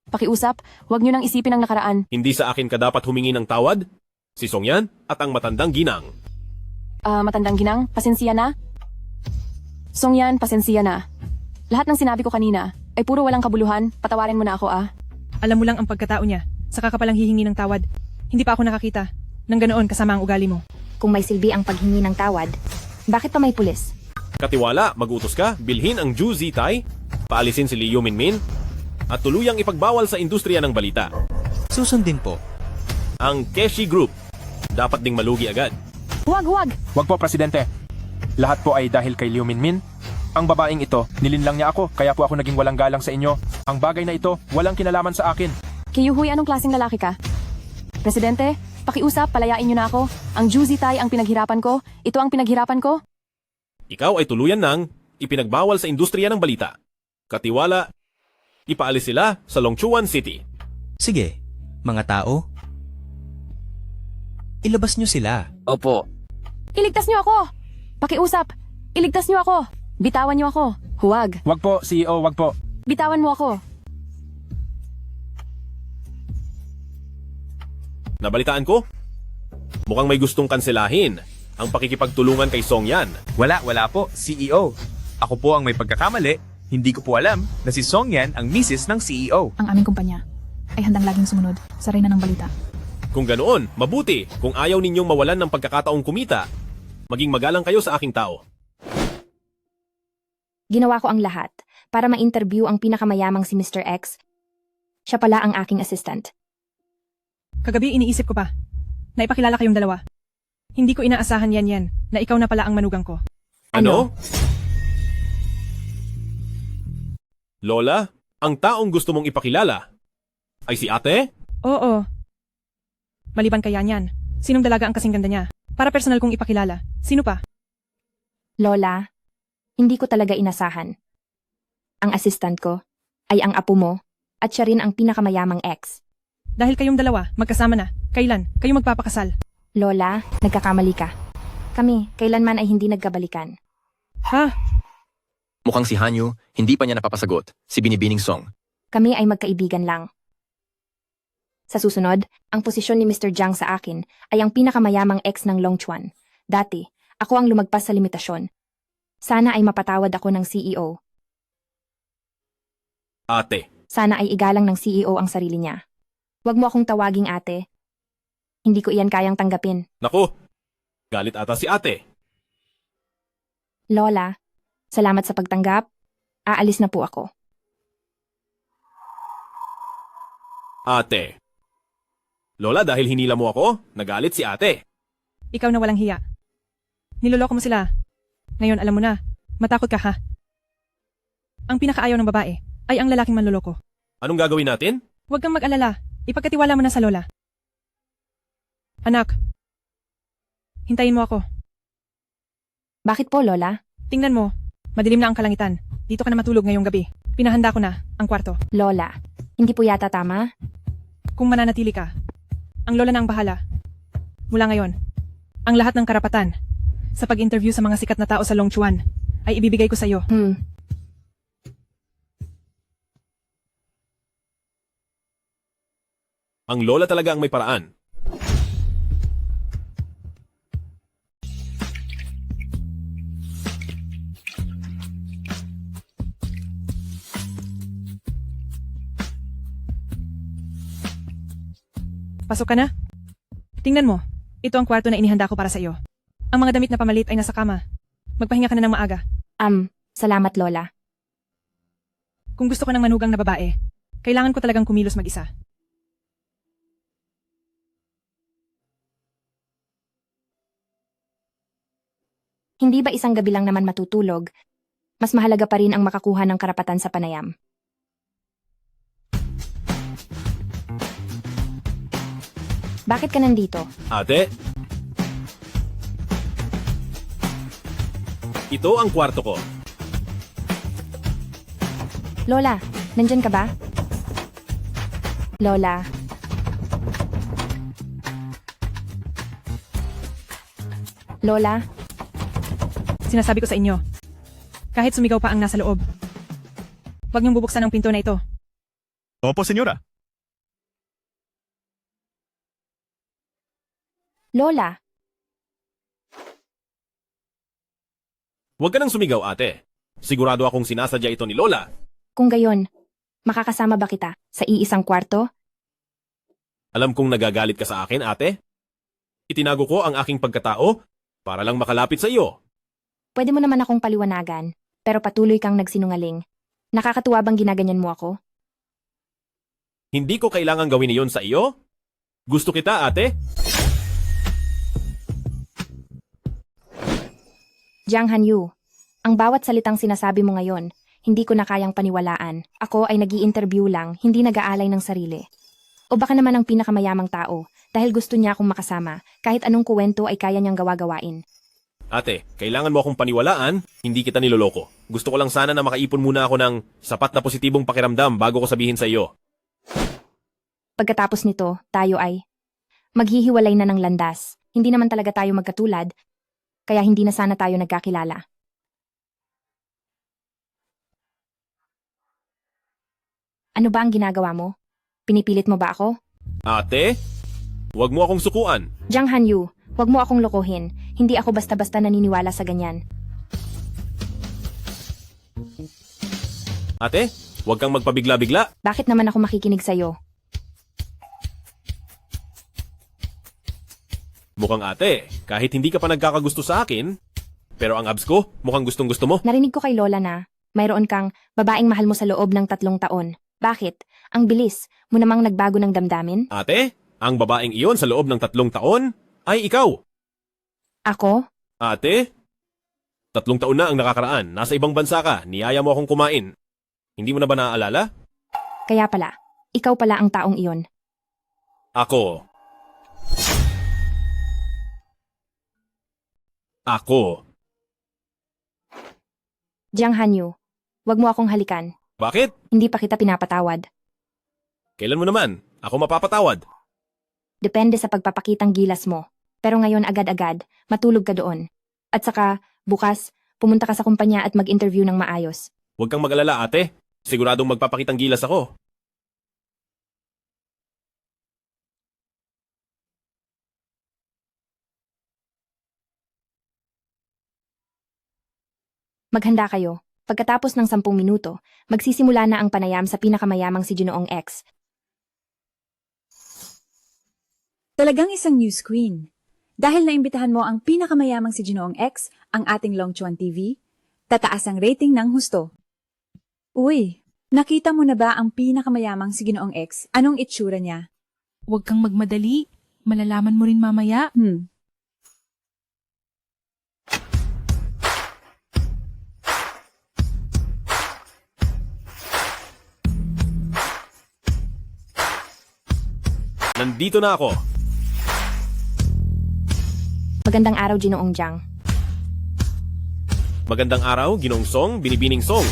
Pakiusap, huwag niyo nang isipin ang nakaraan. Hindi sa akin ka dapat humingi ng tawad? Si Song Yan at ang matandang ginang. Matandang ginang, pasensya na? Song Yan, pasensya na. Lahat ng sinabi ko kanina ay puro walang kabuluhan. Patawarin mo na ako, Alam mo lang ang pagkatao niya. Saka ka palang hihingi ng tawad. Hindi pa ako nakakita nang ganoon kasama ang ugali mo. Kung may silbi ang paghingi ng tawad, bakit pa may pulis? Katiwala, mag-utos ka, bilhin ang Ju Zitay, paalisin si Liu Minmin, at tuluyang ipagbawal sa industriya ng balita. Susundin po. Ang Keshi Group, dapat ding malugi agad. Huwag, huwag! Wag po, Presidente. Lahat po ay dahil kay Liu Minmin. Ang babaeng ito, nilinlang niya ako, kaya po ako naging walang galang sa inyo. Ang bagay na ito, walang kinalaman sa akin. Kiyuhui, anong klaseng lalaki ka? Presidente, pakiusap, palayain niyo na ako. Ang Ju Zitay ang pinaghirapan ko. Ito ang pinaghirapan ko. Ikaw ay tuluyan ng ipinagbawal sa industriya ng balita. Katiwala, ipaalis sila sa Longchuan City. Sige, mga tao. Ilabas nyo sila. Opo. Iligtas niyo ako! Pakiusap, iligtas niyo ako! Bitawan niyo ako! Huwag! Wag po, CEO, wag po. Bitawan mo ako! Nabalitaan ko? Mukhang may gustong kanselahin ang pakikipagtulungan kay Song Yan. Wala po, CEO. Ako po ang may pagkakamali. Hindi ko po alam na si Song Yan ang misis ng CEO. Ang aming kumpanya ay handang laging sumunod sa reyna ng balita. Kung ganoon, mabuti kung ayaw ninyong mawalan ng pagkakataong kumita. Maging magalang kayo sa aking tao. Ginawa ko ang lahat para ma-interview ang pinakamayamang si Mr. X. Siya pala ang aking assistant. Kagabi iniisip ko pa na ipakilala kayong dalawa. Hindi ko inaasahan yan na ikaw na pala ang manugang ko. Ano? Lola, ang taong gusto mong ipakilala ay si ate? Oo. Maliban kaya niyan, sinong dalaga ang kasing ganda niya? Para personal kong ipakilala, sino pa? Lola, hindi ko talaga inasahan. Ang assistant ko ay ang apo mo at siya rin ang pinakamayamang ex. Dahil kayong dalawa, magkasama na. Kailan? Kayo magpapakasal? Lola, nagkakamali ka. Kami, kailanman ay hindi nagkabalikan. Ha? Mukhang si Hanyu, hindi pa niya napapasagot. Si Binibining Song. Kami ay magkaibigan lang. Sa susunod, ang posisyon ni Mr. Jiang sa akin ay ang pinakamayamang ex ng Longchuan. Dati, ako ang lumagpas sa limitasyon. Sana ay mapatawad ako ng CEO. Ate. Sana ay igalang ng CEO ang sarili niya. Huwag mo akong tawaging ate. Hindi ko iyan kayang tanggapin. Naku, galit ata si ate. Lola, salamat sa pagtanggap. Aalis na po ako. Ate. Lola, dahil hinila mo ako, nagalit si ate. Ikaw na walang hiya. Niloloko mo sila. Ngayon alam mo na, matakot ka ha? Ang pinakaayaw ng babae ay ang lalaking manloloko. Anong gagawin natin? Huwag kang mag-alala. Ipagkatiwala mo na sa lola. Anak, hintayin mo ako. Bakit po, Lola? Tingnan mo, madilim na ang kalangitan. Dito ka na matulog ngayong gabi. Pinahanda ko na ang kwarto. Lola, hindi po yata tama? Kung mananatili ka, ang lola na ang bahala. Mula ngayon, ang lahat ng karapatan sa pag-interview sa mga sikat na tao sa Longchuan ay ibibigay ko sa iyo. Ang lola talaga ang may paraan. Pasok ka na? Tingnan mo, ito ang kwarto na inihanda ko para sa iyo. Ang mga damit na pamalit ay nasa kama. Magpahinga ka na ng maaga. Salamat Lola. Kung gusto ko ng manugang na babae, kailangan ko talagang kumilos mag-isa. Hindi ba isang gabi lang naman matutulog? Mas mahalaga pa rin ang makakuha ng karapatan sa panayam. Bakit ka nandito? Ate? Ito ang kwarto ko. Lola, nandyan ka ba? Lola. Lola? Sinasabi ko sa inyo, kahit sumigaw pa ang nasa loob, huwag niyong bubuksan ang pinto na ito. Opo, senyora. Lola? Huwag ka nang sumigaw, ate. Sigurado akong sinasadya ito ni Lola. Kung gayon, makakasama ba kita sa iisang kwarto? Alam kong nagagalit ka sa akin, ate. Itinago ko ang aking pagkatao para lang makalapit sa iyo. Pwede mo naman akong paliwanagan, pero patuloy kang nagsinungaling. Nakakatuwa bang ginaganyan mo ako? Hindi ko kailangan gawin iyon sa iyo? Gusto kita, ate? Jiang Hanyu, ang bawat salitang sinasabi mo ngayon, hindi ko na kayang paniwalaan. Ako ay nag-i-interview lang, hindi nag-aalay ng sarili. O baka naman ang pinakamayamang tao, dahil gusto niya akong makasama, kahit anong kuwento ay kaya niyang gawa-gawain. Ate, kailangan mo akong paniwalaan, hindi kita niloloko. Gusto ko lang sana na makaipon muna ako ng sapat na positibong pakiramdam bago ko sabihin sa iyo. Pagkatapos nito, tayo ay maghihiwalay na ng landas. Hindi naman talaga tayo magkatulad, kaya hindi na sana tayo nagkakilala. Ano ba ang ginagawa mo? Pinipilit mo ba ako? Ate, huwag mo akong sukuan. Jiang Hanyu, huwag mo akong lokohin. Hindi ako basta-basta naniniwala sa ganyan. Ate, huwag kang magpabigla-bigla. Bakit naman ako makikinig sa'yo? Mukhang ate, kahit hindi ka pa nagkakagusto sa akin, pero ang abs ko, mukhang gustong-gusto mo. Narinig ko kay Lola na mayroon kang babaeng mahal mo sa loob ng 3 taon. Bakit? Ang bilis mo namang nagbago ng damdamin? Ate, ang babaeng iyon sa loob ng 3 taon ay ikaw. Ako? Ate, 3 taon na ang nakakaraan. Nasa ibang bansa ka, niyaya mo akong kumain. Hindi mo na ba naaalala? Kaya pala, ikaw pala ang taong iyon. Ako. Jiang Hanyu, wag mo akong halikan. Bakit? Hindi pa kita pinapatawad. Kailan mo naman? Ako mapapatawad. Depende sa pagpapakitang gilas mo. Pero ngayon agad-agad, matulog ka doon. At saka, bukas, pumunta ka sa kumpanya at mag-interview ng maayos. Huwag kang mag-alala, ate. Siguradong magpapakitang gilas ako. Maghanda kayo. Pagkatapos ng 10 minuto, magsisimula na ang panayam sa pinakamayamang si Ginoong X. Talagang isang news queen. Dahil naimbitahan mo ang pinakamayamang si Ginoong X, ang ating Longchuan TV, tataas ang rating ng husto. Uy, nakita mo na ba ang pinakamayamang si Ginoong X? Anong itsura niya? Huwag kang magmadali. Malalaman mo rin mamaya. Nandito na ako. Magandang araw, Ginoong Jiang. Magandang araw, Ginoong Song, Binibining Song.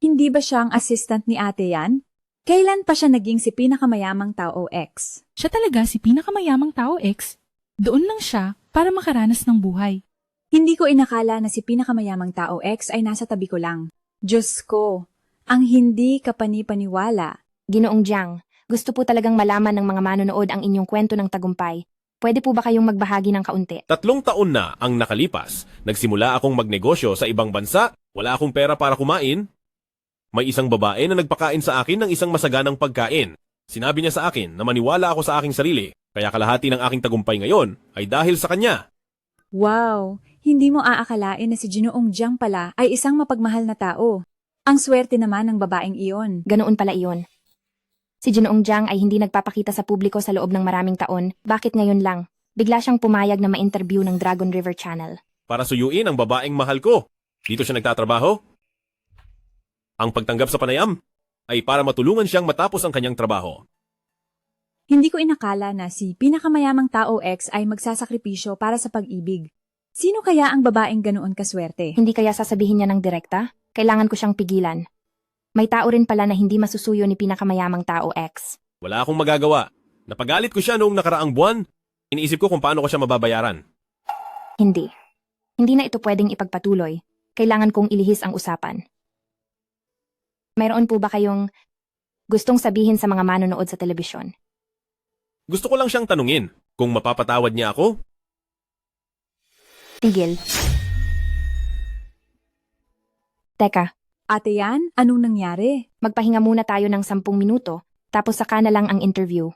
Hindi ba siya ang assistant ni ate yan? Kailan pa siya naging si pinakamayamang tao X? Siya talaga si pinakamayamang tao, X. Doon lang siya para makaranas ng buhay. Hindi ko inakala na si pinakamayamang tao X ay nasa tabi ko lang. Diyos ko, ang hindi kapani-paniwala. Ginoong Jiang, gusto po talagang malaman ng mga manonood ang inyong kwento ng tagumpay. Pwede po ba kayong magbahagi ng kaunti? 3 taon na ang nakalipas. Nagsimula akong magnegosyo sa ibang bansa. Wala akong pera para kumain. May isang babae na nagpakain sa akin ng isang masaganang pagkain. Sinabi niya sa akin na maniwala ako sa aking sarili. Kaya kalahati ng aking tagumpay ngayon ay dahil sa kanya. Wow, hindi mo aakalain na si Ginoong Jiang pala ay isang mapagmahal na tao. Ang swerte naman ng babaeng iyon. Ganoon pala iyon. Si Ginoong Jiang ay hindi nagpapakita sa publiko sa loob ng maraming taon. Bakit ngayon lang? Bigla siyang pumayag na ma-interview ng Dragon River Channel. Para suyuin ang babaeng mahal ko. Dito siya nagtatrabaho. Ang pagtanggap sa panayam ay para matulungan siyang matapos ang kanyang trabaho. Hindi ko inakala na si pinakamayamang tao X ay magsasakripisyo para sa pag-ibig. Sino kaya ang babaeng ganoon kaswerte? Hindi kaya sasabihin niya ng direkta? Kailangan ko siyang pigilan. May tao rin pala na hindi masusuyo ni pinakamayamang tao X. Wala akong magagawa. Napagalit ko siya noong nakaraang buwan. Iniisip ko kung paano ko siya mababayaran. Hindi. Hindi na ito pwedeng ipagpatuloy. Kailangan kong ilihis ang usapan. Mayroon po ba kayong gustong sabihin sa mga manonood sa telebisyon? Gusto ko lang siyang tanungin kung mapapatawad niya ako. Tigil. Teka. Ate yan, anong nangyari? Magpahinga muna tayo ng 10 minuto, tapos saka na lang ang interview.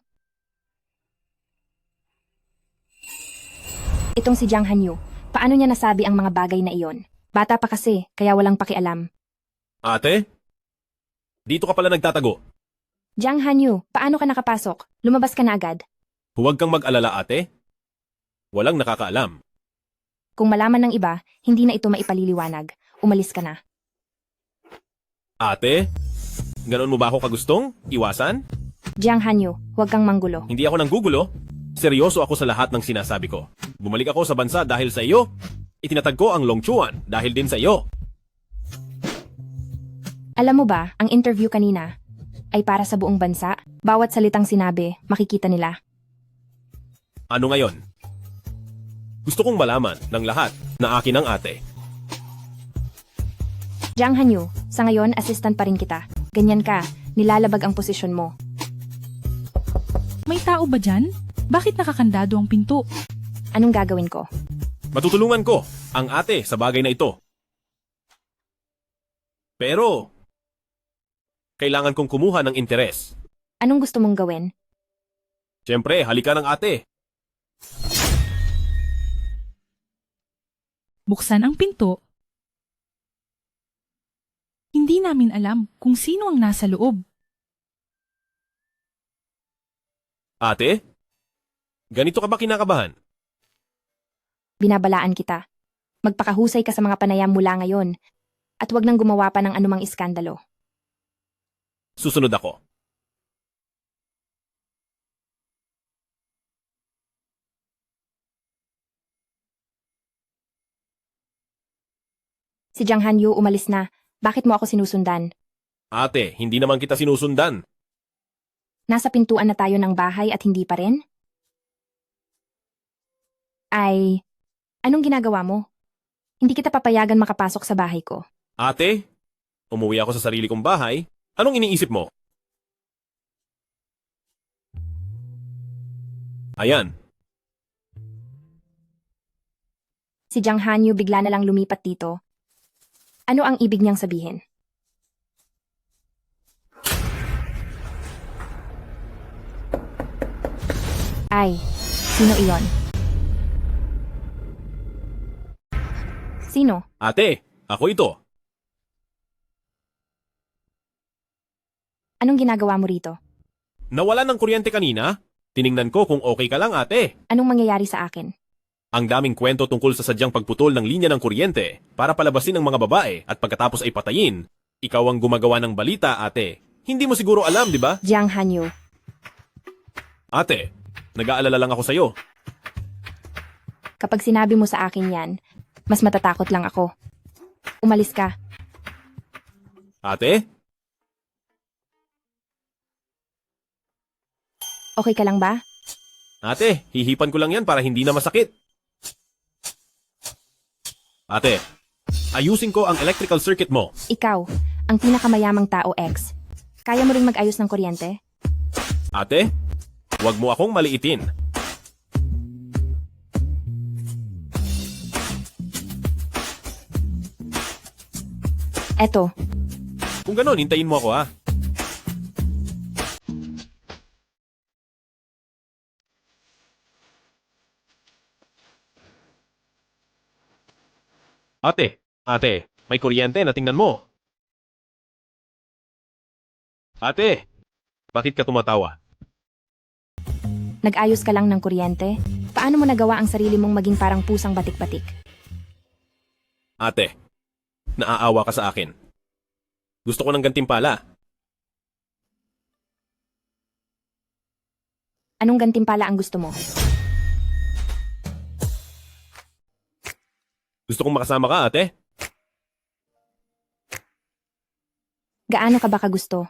Itong si Jiang Hanyu, paano niya nasabi ang mga bagay na iyon? Bata pa kasi, kaya walang pakialam. Ate? Dito ka pala nagtatago. Jiang Hanyu, paano ka nakapasok? Lumabas ka na agad. Huwag kang mag-alala, ate. Walang nakakaalam. Kung malaman ng iba, hindi na ito maipaliliwanag. Umalis ka na. Ate? Ganon mo ba ako kagustong? Iwasan? Jiang Hanyu, huwag kang manggulo. Hindi ako nanggugulo. Seryoso ako sa lahat ng sinasabi ko. Bumalik ako sa bansa dahil sa iyo. Itinatag ko ang Longchuan dahil din sa iyo. Alam mo ba, ang interview kanina ay para sa buong bansa. Bawat salitang sinabi, makikita nila. Ano ngayon? Gusto kong malaman ng lahat na akin ang ate. Jiang Hanyu, sa ngayon assistant pa rin kita. Ganyan ka, nilalabag ang posisyon mo. May tao ba dyan? Bakit nakakandado ang pinto? Anong gagawin ko? Matutulungan ko ang ate sa bagay na ito. Pero, kailangan kong kumuha ng interes. Anong gusto mong gawin? Siyempre, halika ng ate. Buksan ang pinto. Hindi namin alam kung sino ang nasa loob. Ate? Ganito ka ba kinakabahan? Binabalaan kita. Magpakahusay ka sa mga panayam mula ngayon at wag nang gumawa pa ng anumang iskandalo. Susunod ako. Si Jiang Hanyu umalis na. Bakit mo ako sinusundan? Ate, hindi naman kita sinusundan. Nasa pintuan na tayo ng bahay at hindi pa rin? Ay, anong ginagawa mo? Hindi kita papayagan makapasok sa bahay ko. Ate, umuwi ako sa sarili kong bahay. Anong iniisip mo? Ayan. Si Jiang Hanyu bigla na lang lumipat dito. Ano ang ibig niyang sabihin? Ay, sino iyon? Sino? Ate, ako ito. Anong ginagawa mo rito? Nawalan ng kuryente kanina? Tiningnan ko kung okay ka lang, ate. Anong mangyayari sa akin? Ang daming kwento tungkol sa sadyang pagputol ng linya ng kuryente para palabasin ang mga babae at pagkatapos ay patayin. Ikaw ang gumagawa ng balita, ate. Hindi mo siguro alam, di ba? Jiang Hanyu. Ate, nag-aalala lang ako sa'yo. Kapag sinabi mo sa akin yan, mas matatakot lang ako. Umalis ka. Ate? Okay ka lang ba? Ate, hihipan ko lang yan para hindi na masakit. Ate, ayusin ko ang electrical circuit mo. Ikaw, ang pinakamayamang tao X. Kaya mo ring mag-ayos ng kuryente? Ate, huwag mo akong maliitin. Eto, Kung ganon, hintayin mo ako ha. Ate, may kuryente na tingnan mo. Ate, bakit ka tumatawa? nag-ayos ka lang ng kuryente? Paano mo nagawa ang sarili mong maging parang pusang batik-batik? Ate, naaawa ka sa akin. Gusto ko ng gantimpala. Anong gantimpala ang gusto mo? Gusto kong makasama ka, ate. Gaano ka ba kagusto?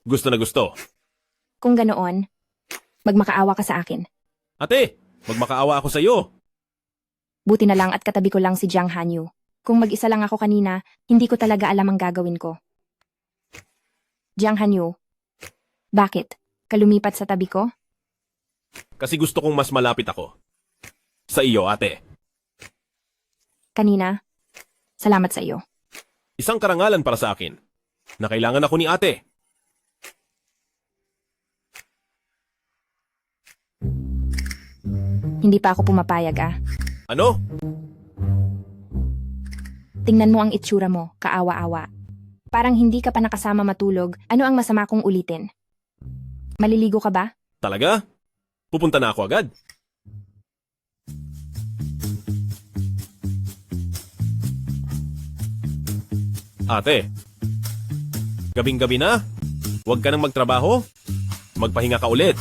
Gusto na gusto. Kung ganoon, magmakaawa ka sa akin. Ate, magmakaawa ako sa iyo. Buti na lang at katabi ko lang si Jiang Hanyu. Kung mag-isa lang ako kanina, hindi ko talaga alam ang gagawin ko. Jiang Hanyu, bakit? Kalumipat sa tabi ko? Kasi gusto kong mas malapit ako. Sa iyo, ate. Kanina, salamat sa iyo. Isang karangalan para sa akin na kailangan ako ni ate. Hindi pa ako pumapayag Ano? Tingnan mo ang itsura mo, kaawa-awa. Parang hindi ka pa nakasama matulog, ano ang masama kong ulitin? Maliligo ka ba? Talaga? Pupunta na ako agad. Ate, gabing-gabi na. Huwag ka nang magtrabaho. Magpahinga ka ulit.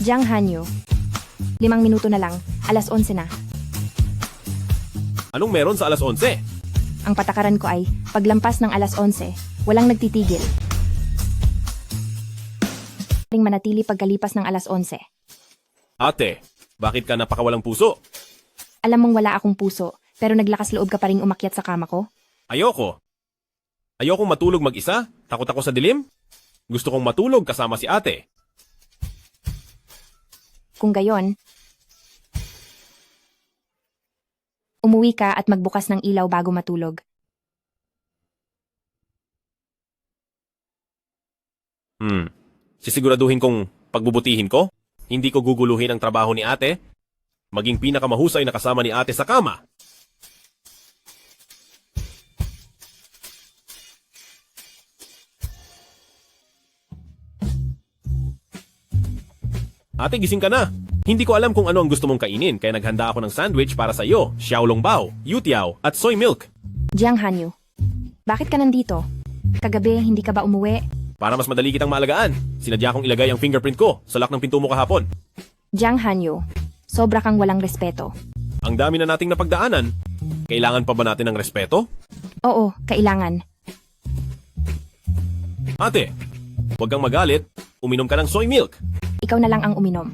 Jiang Hanyu. 5 minuto na lang, alas 11 na. Anong meron sa alas 11? Ang patakaran ko ay, paglampas ng alas 11, walang nagtitigil. Ring manatili pagkalipas ng alas 11. Ate, bakit ka napakawalang puso? Alam mong wala akong puso, pero naglakas loob ka pa ring umakyat sa kama ko? Ayoko. Ayokong matulog mag-isa. Takot ako sa dilim. Gusto kong matulog kasama si ate. Kung gayon, umuwi ka at magbukas ng ilaw bago matulog. Sisiguraduhin kong pagbubutihin ko. Hindi ko guguluhin ang trabaho ni ate. Maging pinakamahusay na kasama ni ate sa kama. Ate, gising ka na. Hindi ko alam kung ano ang gusto mong kainin, kaya naghanda ako ng sandwich para sa iyo, xiaolongbao, youtiao, at soy milk. Jiang Hanyu, bakit ka nandito? Kagabi, hindi ka ba umuwi? Para mas madali kitang maalagaan, sinadya kong ilagay ang fingerprint ko sa lock ng pinto mo kahapon. Jiang Hanyu, sobra kang walang respeto. Ang dami na nating napagdaanan. Kailangan pa ba natin ng respeto? Oo, kailangan. Ate, huwag kang magalit. Uminom ka ng soy milk. Ikaw na lang ang uminom.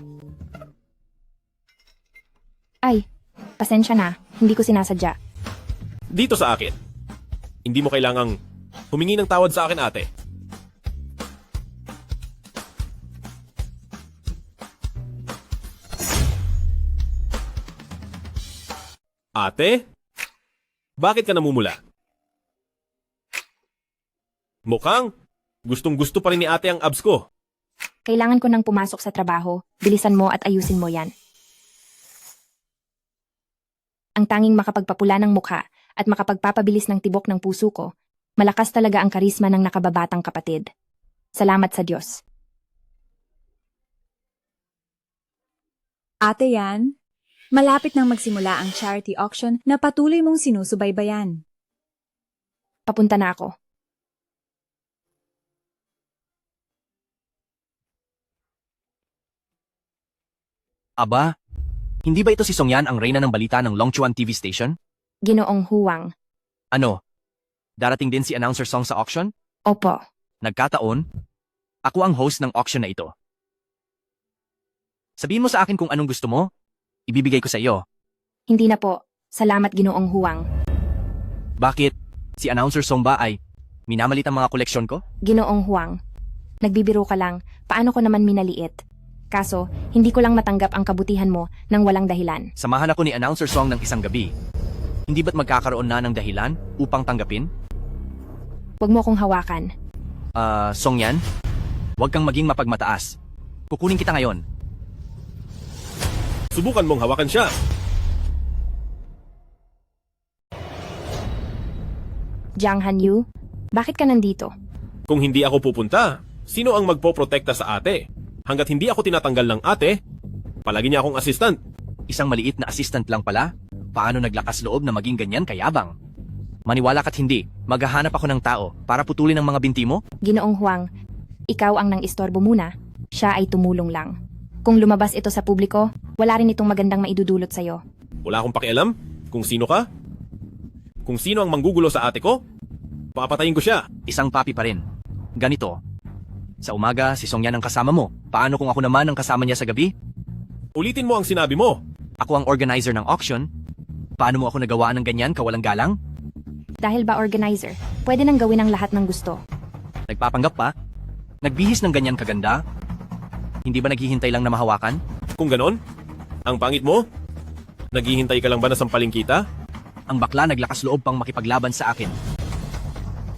Ay, pasensya na. Hindi ko sinasadya. Dito sa akin. Hindi mo kailangang humingi ng tawad sa akin, ate. Ate? Bakit ka namumula? Mukhang gustong-gusto pa rin ni ate ang abs ko. Kailangan ko nang pumasok sa trabaho. Bilisan mo at ayusin mo yan. Ang tanging makapagpapula ng mukha at makapagpapabilis ng tibok ng puso ko, malakas talaga ang karisma ng nakababatang kapatid. Salamat sa Diyos. Ate Yan, malapit nang magsimula ang charity auction na patuloy mong sinusubaybayan. Papunta na ako. Aba, hindi ba ito si Songyan ang reyna ng balita ng Longchuan TV station? Ginoong Huwang. Ano? Darating din si Announcer Song sa auction? Opo. Nagkataon? Ako ang host ng auction na ito. Sabihin mo sa akin kung anong gusto mo. Ibibigay ko sa iyo. Hindi na po. Salamat, Ginoong Huwang. Bakit? Si Announcer Song ba ay minamalit ang mga koleksyon ko? Ginoong Huwang. Nagbibiro ka lang. Paano ko naman minaliit? Kaso, hindi ko lang matanggap ang kabutihan mo nang walang dahilan. Samahan ako ni Announcer Song ng isang gabi. Hindi ba't magkakaroon na ng dahilan upang tanggapin? Huwag mo kong hawakan. Songyan, huwag kang maging mapagmataas. Kukunin kita ngayon. Subukan mong hawakan siya. Jiang Hanyu, bakit ka nandito? Kung hindi ako pupunta, sino ang magpoprotekta sa ate? Hanggat hindi ako tinatanggal ng ate, palagi niya akong assistant. Isang maliit na assistant lang pala? Paano naglakas loob na maging ganyan kayabang? Maniwala ka't hindi, maghahanap ako ng tao para putulin ang mga binti mo? Ginoong Huwang, ikaw ang nang-istorbo muna. Siya ay tumulong lang. Kung lumabas ito sa publiko, wala rin itong magandang maidudulot sa'yo. Wala akong pakialam kung sino ka. Kung sino ang manggugulo sa ate ko, papatayin ko siya. Isang papi pa rin. Ganito. Sa umaga, si Songyan ang kasama mo. Paano kung ako naman ang kasama niya sa gabi? Ulitin mo ang sinabi mo. Ako ang organizer ng auction. Paano mo ako nagawa ng ganyan kawalang galang? Dahil ba organizer, pwede nang gawin ang lahat ng gusto. Nagpapanggap pa? Nagbihis ng ganyan kaganda? Hindi ba naghihintay lang na mahawakan? Kung ganon, ang pangit mo? Naghihintay ka lang ba na sampaling kita? Ang bakla naglakas loob pang makipaglaban sa akin.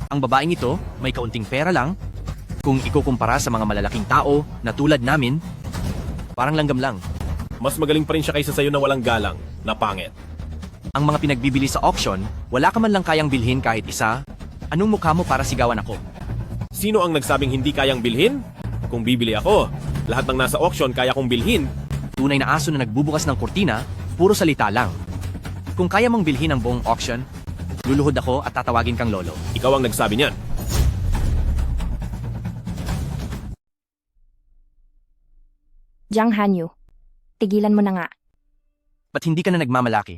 Ang babaeng ito, may kaunting pera lang. Kung ikukumpara sa mga malalaking tao na tulad namin, Parang langgam lang. Mas magaling pa rin siya kaysa sa'yo na walang galang, na pangit. Ang mga pinagbibili sa auction, wala ka man lang kayang bilhin kahit isa. Anong mukha mo para sigawan ako? Sino ang nagsabing hindi kayang bilhin? Kung bibili ako, lahat ng nasa auction kaya kong bilhin. Tunay na aso na nagbubukas ng kurtina, puro salita lang. Kung kaya mong bilhin ang buong auction, luluhod ako at tatawagin kang lolo. Ikaw ang nagsabi niyan. Jiang Hanyu, tigilan mo na nga. Ba't hindi ka na nagmamalaki?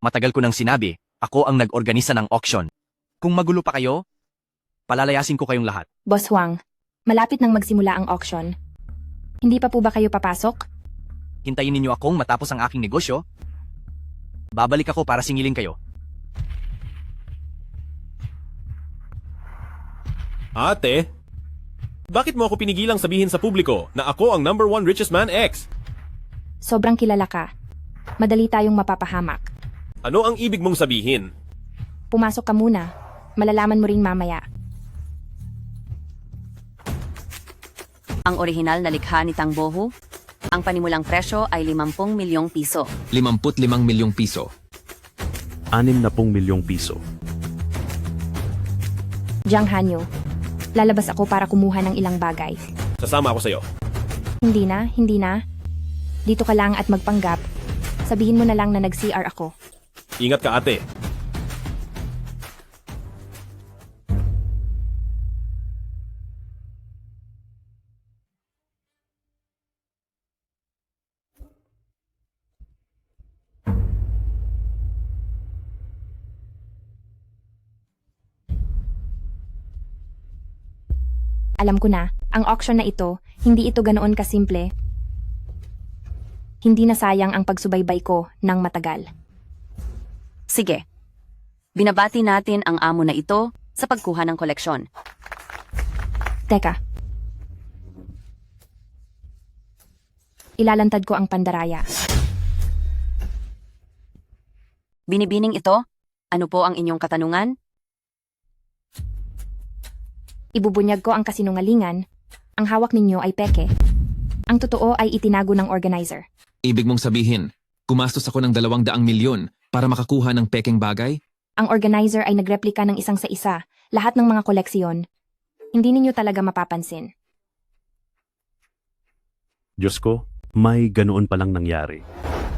Matagal ko nang sinabi, ako ang nag-organisa ng auction. Kung magulo pa kayo, palalayasin ko kayong lahat. Boss Huang, malapit nang magsimula ang auction. Hindi pa po ba kayo papasok? Hintayin ninyo akong matapos ang aking negosyo. Babalik ako para singilin kayo. Ate, bakit mo ako pinigilang sabihin sa publiko na ako ang #1 richest man X? Sobrang kilala ka. Madali tayong mapapahamak. Ano ang ibig mong sabihin? Pumasok ka muna. Malalaman mo rin mamaya. Ang orihinal na likha ni Tang Bohu, ang panimulang presyo ay 50 milyong piso. 55 milyong piso. 60 milyong piso. Jiang Hanyu, lalabas ako para kumuha ng ilang bagay. Sasama ako sa'yo. Hindi na. Dito ka lang at magpanggap. Sabihin mo na lang na nag-CR ako. Ingat ka, ate. Alam ko na, ang auction na ito, hindi ito ganoon kasimple. Hindi na sayang ang pagsubaybay ko ng matagal. Sige. Binabati natin ang amo na ito sa pagkuha ng koleksyon. Teka. Ilalantad ko ang pandaraya. Binibining ito, ano po ang inyong katanungan? Ibubunyag ko ang kasinungalingan. Ang hawak ninyo ay peke. Ang totoo ay itinago ng organizer. Ibig mong sabihin, gumastos ako ng 200 milyon para makakuha ng pekeng bagay? Ang organizer ay nagreplika ng isang sa isa, lahat ng mga koleksyon. Hindi ninyo talaga mapapansin. Diyos ko, may ganoon palang nangyari.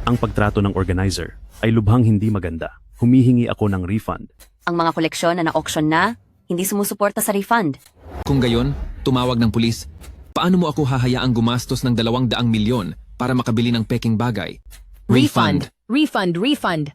Ang pagtrato ng organizer ay lubhang hindi maganda. Humihingi ako ng refund. Ang mga koleksyon na na-auction na, hindi sumusuporta sa refund. Kung gayon, tumawag ng pulis. Paano mo ako hahayaang gumastos ng 200 milyon para makabili ng peking bagay? Refund. Refund.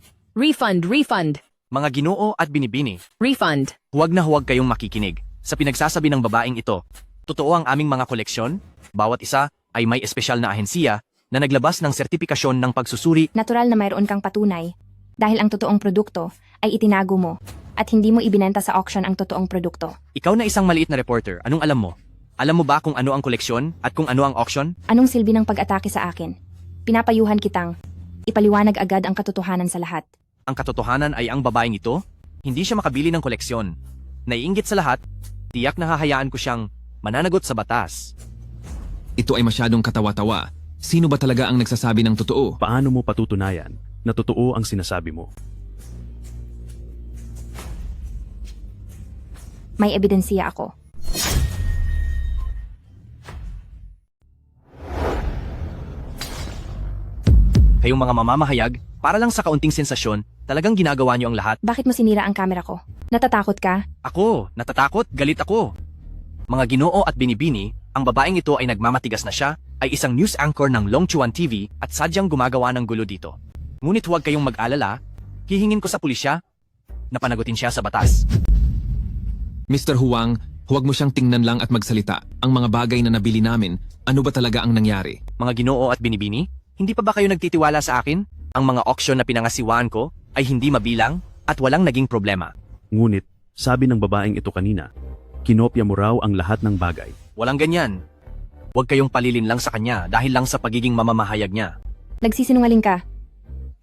Mga Ginoo at Binibini, Refund. huwag na huwag kayong makikinig sa pinagsasabi ng babaeng ito. Totoo ang aming mga koleksyon. Bawat isa ay may espesyal na ahensiya na naglabas ng sertipikasyon ng pagsusuri. Natural na mayroon kang patunay dahil ang totoong produkto ay itinago mo at hindi mo ibinenta sa auction ang totoong produkto. Ikaw na isang maliit na reporter, anong alam mo? Alam mo ba kung ano ang koleksyon at kung ano ang auction? Anong silbi ng pag-atake sa akin? Pinapayuhan kitang ipaliwanag agad ang katotohanan sa lahat. Ang katotohanan ay ang babaeng ito, hindi siya makabili ng koleksyon. Naiinggit sa lahat, tiyak na hahayaan ko siyang mananagot sa batas. Ito ay masyadong katawa-tawa. Sino ba talaga ang nagsasabi ng totoo? Paano mo patutunayan na totoo ang sinasabi mo? May ebidensya ako. Kayong mga mamamahayag, para lang sa kaunting sensasyon, talagang ginagawa niyo ang lahat. Bakit mo sinira ang kamera ko? Natatakot ka? Ako, natatakot, galit ako. Mga Ginoo at Binibini, ang babaeng ito ay nagmamatigas na siya, ay isang news anchor ng Longchuan TV at sadyang gumagawa ng gulo dito. Ngunit huwag kayong mag-alala, hihingin ko sa pulisya na panagutin siya sa batas. Mr. Huang, huwag mo siyang tingnan lang at magsalita. Ang mga bagay na nabili namin, ano ba talaga ang nangyari? Mga Ginoo at Binibini, hindi pa ba kayo nagtitiwala sa akin? Ang mga auction na pinangasiwaan ko ay hindi mabilang at walang naging problema. Ngunit, sabi ng babaeng ito kanina, kinopya mo raw ang lahat ng bagay. Walang ganyan. Huwag kayong palilin lang sa kanya dahil lang sa pagiging mamamahayag niya. Nagsisinungaling ka.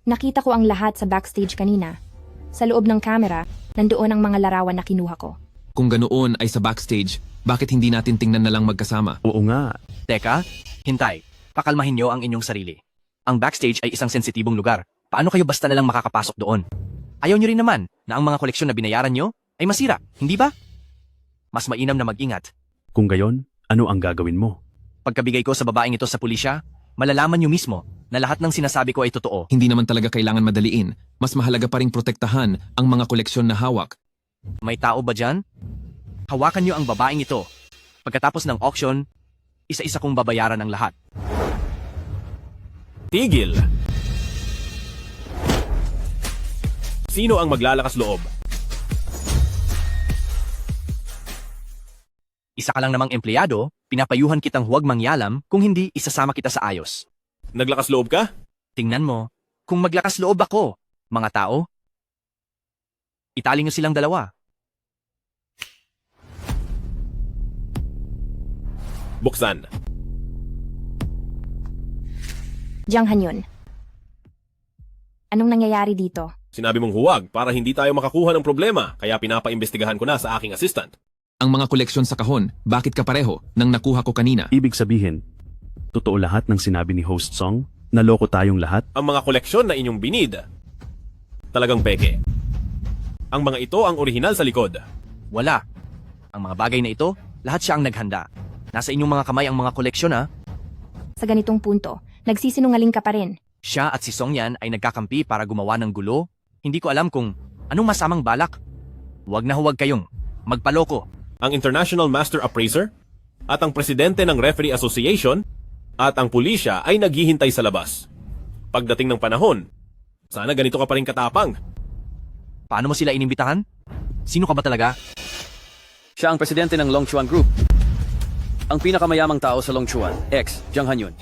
Nakita ko ang lahat sa backstage kanina. Sa loob ng kamera, nandoon ang mga larawan na kinuha ko. Kung ganoon ay sa backstage, bakit hindi natin tingnan na lang magkasama? Oo nga. Teka, hintay. Pakalmahin niyo ang inyong sarili. Ang backstage ay isang sensitibong lugar. Paano kayo basta na lang makakapasok doon? Ayaw niyo rin naman na ang mga koleksyon na binayaran niyo ay masira, hindi ba? Mas mainam na mag-ingat. Kung gayon, ano ang gagawin mo? Pagkabigay ko sa babaeng ito sa pulisya, malalaman niyo mismo na lahat ng sinasabi ko ay totoo. Hindi naman talaga kailangan madaliin. Mas mahalaga pa ring protektahan ang mga koleksyon na hawak. May tao ba dyan? Hawakan niyo ang babaeng ito. Pagkatapos ng auction, isa-isa kong babayaran ang lahat. Tigil! Sino ang maglalakas loob? Isa ka lang namang empleyado, pinapayuhan kitang huwag mangyalam, kung hindi, isasama kita sa ayos. Naglakas loob ka? Tingnan mo, kung maglakas loob ako, mga tao, itali niyo silang dalawa. Buksan. Jiang Hanyun. Anong nangyayari dito? Sinabi mong huwag para hindi tayo makakuha ng problema, kaya pinapaimbestigahan ko na sa aking assistant. Ang mga koleksyon sa kahon, bakit ka pareho nang nakuha ko kanina? Ibig sabihin, totoo lahat ng sinabi ni Host Song? Naloko tayong lahat? Ang mga koleksyon na inyong binid, talagang peke. Ang mga ito ang orihinal sa likod. Wala. Ang mga bagay na ito, lahat siya ang naghanda. Nasa inyong mga kamay ang mga koleksyon ha. Sa ganitong punto, nagsisinungaling ka pa rin. Siya at si Song Yan ay nagkakampi para gumawa ng gulo. Hindi ko alam kung anong masamang balak. Huwag na huwag kayong magpaloko. Ang International Master Appraiser at ang presidente ng Referee Association at ang pulisya ay naghihintay sa labas. Pagdating ng panahon, sana ganito ka pa rin katapang. Paano mo sila inimbitahan? Sino ka ba talaga? Siya ang presidente ng Longchuan Group. Ang pinakamayamang tao sa Longchuan, Jiang Hanyun.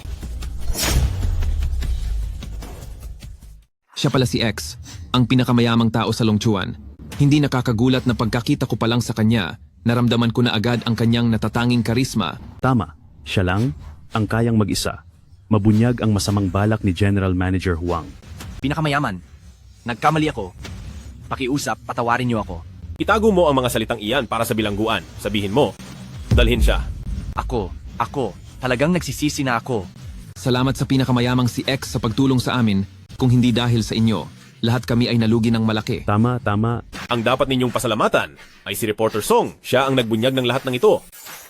Siya pala si X, ang pinakamayamang tao sa Longchuan. Hindi nakakagulat na pagkakita ko pa lang sa kanya, naramdaman ko na agad ang kanyang natatanging karisma. Tama, siya lang ang kayang mag-isa. Mabunyag ang masamang balak ni General Manager Huang. Pinakamayaman. Nagkamali ako. Pakiusap, patawarin niyo ako. Itago mo ang mga salitang iyan para sa bilangguan. Sabihin mo, dalhin siya. Ako, talagang nagsisisi na ako. Salamat sa pinakamayamang si X sa pagtulong sa amin. Kung hindi dahil sa inyo, lahat kami ay nalugi ng malaki. Tama. Ang dapat ninyong pasalamatan ay si Reporter Song. Siya ang nagbunyag ng lahat ng ito.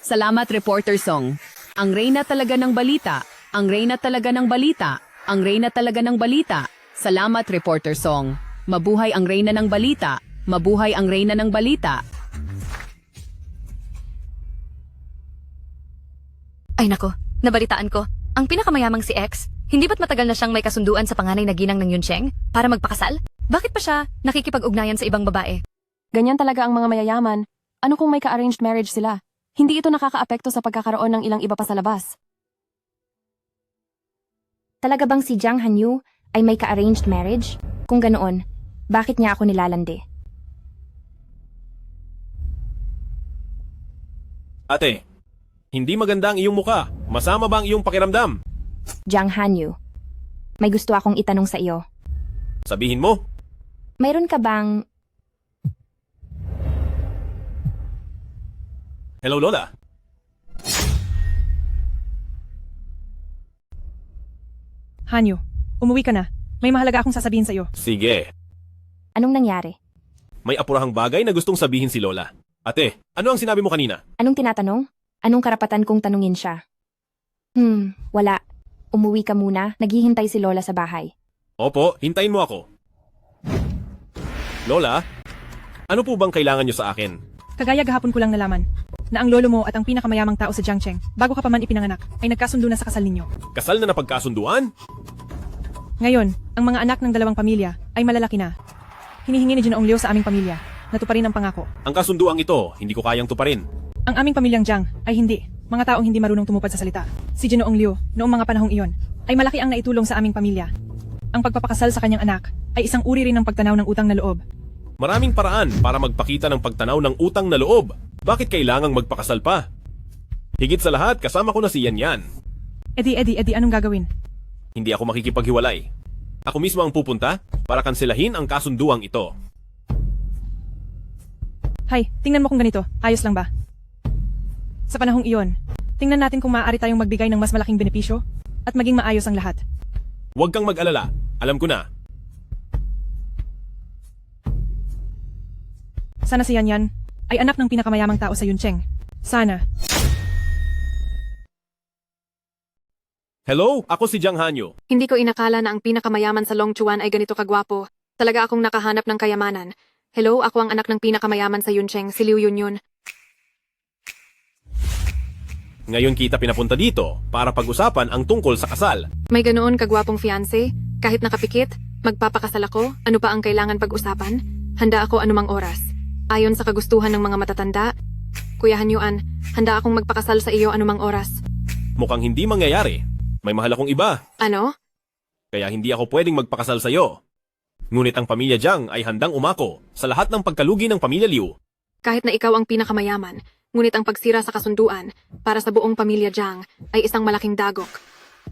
Salamat, Reporter Song. Ang reyna talaga ng balita. Ang reyna talaga ng balita. Ang reyna talaga ng balita. Salamat, Reporter Song. Mabuhay ang reyna ng balita. Mabuhay ang reyna ng balita. Ay nako, nabalitaan ko. Ang pinakamayamang si X, hindi ba't matagal na siyang may kasunduan sa panganay na ginang ng Yuncheng para magpakasal? Bakit pa siya nakikipag-ugnayan sa ibang babae? Ganyan talaga ang mga mayayaman. Ano kung may ka-arranged marriage sila? Hindi ito nakakaapekto sa pagkakaroon ng ilang iba pa sa labas. Talaga bang si Jiang Hanyu ay may ka-arranged marriage? Kung ganoon, bakit niya ako nilalandi? Ate, hindi maganda ang iyong muka. Masama ba ang iyong pakiramdam? Jiang Hanyu, may gusto akong itanong sa iyo. Sabihin mo. Mayroon ka bang... Hello, Lola. Hanyu, umuwi ka na. May mahalaga akong sasabihin sa iyo. Sige. Anong nangyari? May apurahang bagay na gustong sabihin si Lola. Ate, ano ang sinabi mo kanina? Anong tinatanong? Anong karapatan kong tanungin siya? Wala. Umuwi ka muna. Naghihintay si Lola sa bahay. Opo, hintayin mo ako. Lola, ano po bang kailangan niyo sa akin? Kagaya gahapon ko lang nalaman na ang lolo mo at ang pinakamayamang tao sa Jiangcheng, bago ka pa man ipinanganak, ay nagkasundo na sa kasal ninyo. Kasal na napagkasunduan? Ngayon, ang mga anak ng dalawang pamilya ay malalaki na. Hinihingi ni Ginoong Liu sa aming pamilya na tuparin ang pangako. Ang kasunduang ito, hindi ko kayang tuparin. Ang aming pamilyang Jiang ay hindi. Mga taong hindi marunong tumupad sa salita. Si Ginoong Liu, noong mga panahong iyon, ay malaki ang naitulong sa aming pamilya. Ang pagpapakasal sa kanyang anak ay isang uri rin ng pagtanaw ng utang na loob. Maraming paraan para magpakita ng pagtanaw ng utang na loob. Bakit kailangang magpakasal pa? Higit sa lahat, kasama ko na si Yan. Edi, anong gagawin? Hindi ako makikipaghiwalay. Ako mismo ang pupunta para kanselahin ang kasunduang ito. Hay, tingnan mo kung ganito. Ayos lang ba? Sa panahong iyon, tingnan natin kung maaari tayong magbigay ng mas malaking benepisyo. at maging maayos ang lahat. Huwag kang mag-alala. Alam ko na. Sana si Yan ay anak ng pinakamayamang tao sa Yuncheng. Sana. Hello, ako si Jiang Hanyu. Hindi ko inakala na ang pinakamayaman sa Longchuan ay ganito kagwapo. Talaga akong nakahanap ng kayamanan. Hello, ako ang anak ng pinakamayaman sa Yuncheng, si Liu Yunyun. Ngayon kita pinapunta dito para pag-usapan ang tungkol sa kasal. May ganoon kagwapong fiancé? Kahit nakapikit? Magpapakasal ako? Ano pa ang kailangan pag-usapan? Handa ako anumang oras. Ayon sa kagustuhan ng mga matatanda. Kuya Hanyuan, handa akong magpakasal sa iyo anumang oras. Mukhang hindi mangyayari. May mahal akong iba. Ano? Kaya hindi ako pwedeng magpakasal sa iyo. Ngunit ang pamilya Jiang ay handang umako sa lahat ng pagkalugi ng pamilya Liu. Kahit na ikaw ang pinakamayaman, ngunit ang pagsira sa kasunduan para sa buong pamilya Jiang ay isang malaking dagok.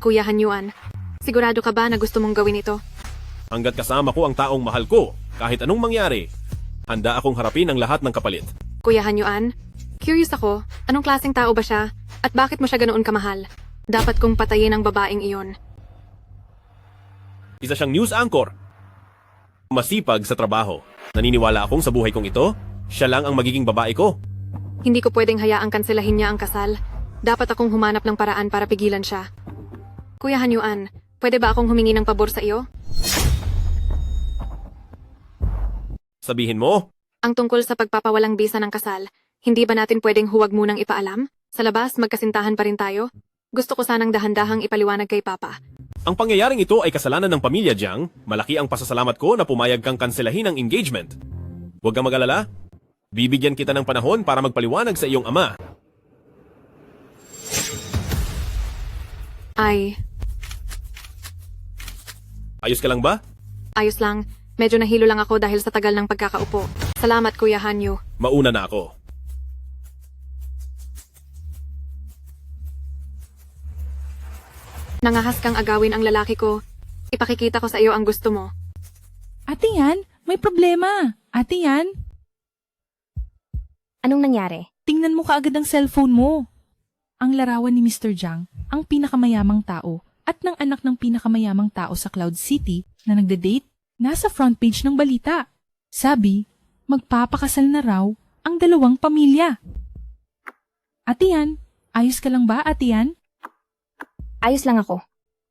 Kuya Hanyuan, sigurado ka ba na gusto mong gawin ito? Hanggat kasama ko ang taong mahal ko, kahit anong mangyari, handa akong harapin ang lahat ng kapalit. Kuya Hanyuan, curious ako, anong klaseng tao ba siya? At bakit mo siya ganoon kamahal? Dapat kong patayin ang babaeng iyon. Isa siyang news anchor. Masipag sa trabaho. Naniniwala akong sa buhay kong ito, siya lang ang magiging babae ko. Hindi ko pwedeng hayaang kanselahin niya ang kasal. Dapat akong humanap ng paraan para pigilan siya. Kuya Hanyuan, pwede ba akong humingi ng pabor sa iyo? Sabihin mo? Ang tungkol sa pagpapawalang bisa ng kasal, hindi ba natin pwedeng huwag munang ipaalam? Sa labas, magkasintahan pa rin tayo? Gusto ko sanang dahan-dahang ipaliwanag kay Papa. Ang pangyayaring ito ay kasalanan ng pamilya Jiang. Malaki ang pasasalamat ko na pumayag kang kanselahin ang engagement. Huwag kang mag-alala. Bibigyan kita ng panahon para magpaliwanag sa iyong ama. Ayos ka lang ba? Ayos lang. Medyo nahilo lang ako dahil sa tagal ng pagkakaupo. Salamat, Kuya Hanyu. Mauna na ako. Nangahas kang agawin ang lalaki ko. Ipakikita ko sa iyo ang gusto mo. Ate Yan, may problema. Ate Yan, Anong nangyari? tingnan mo kaagad ang cellphone mo. Ang larawan ni Mr. Jiang, ang pinakamayamang tao at ng anak ng pinakamayamang tao sa Cloud City na nagde-date, nasa front page ng balita. Sabi, magpapakasal na raw ang dalawang pamilya. Ate Yan, ayos ka lang ba, Ate Yan? Ayos lang ako.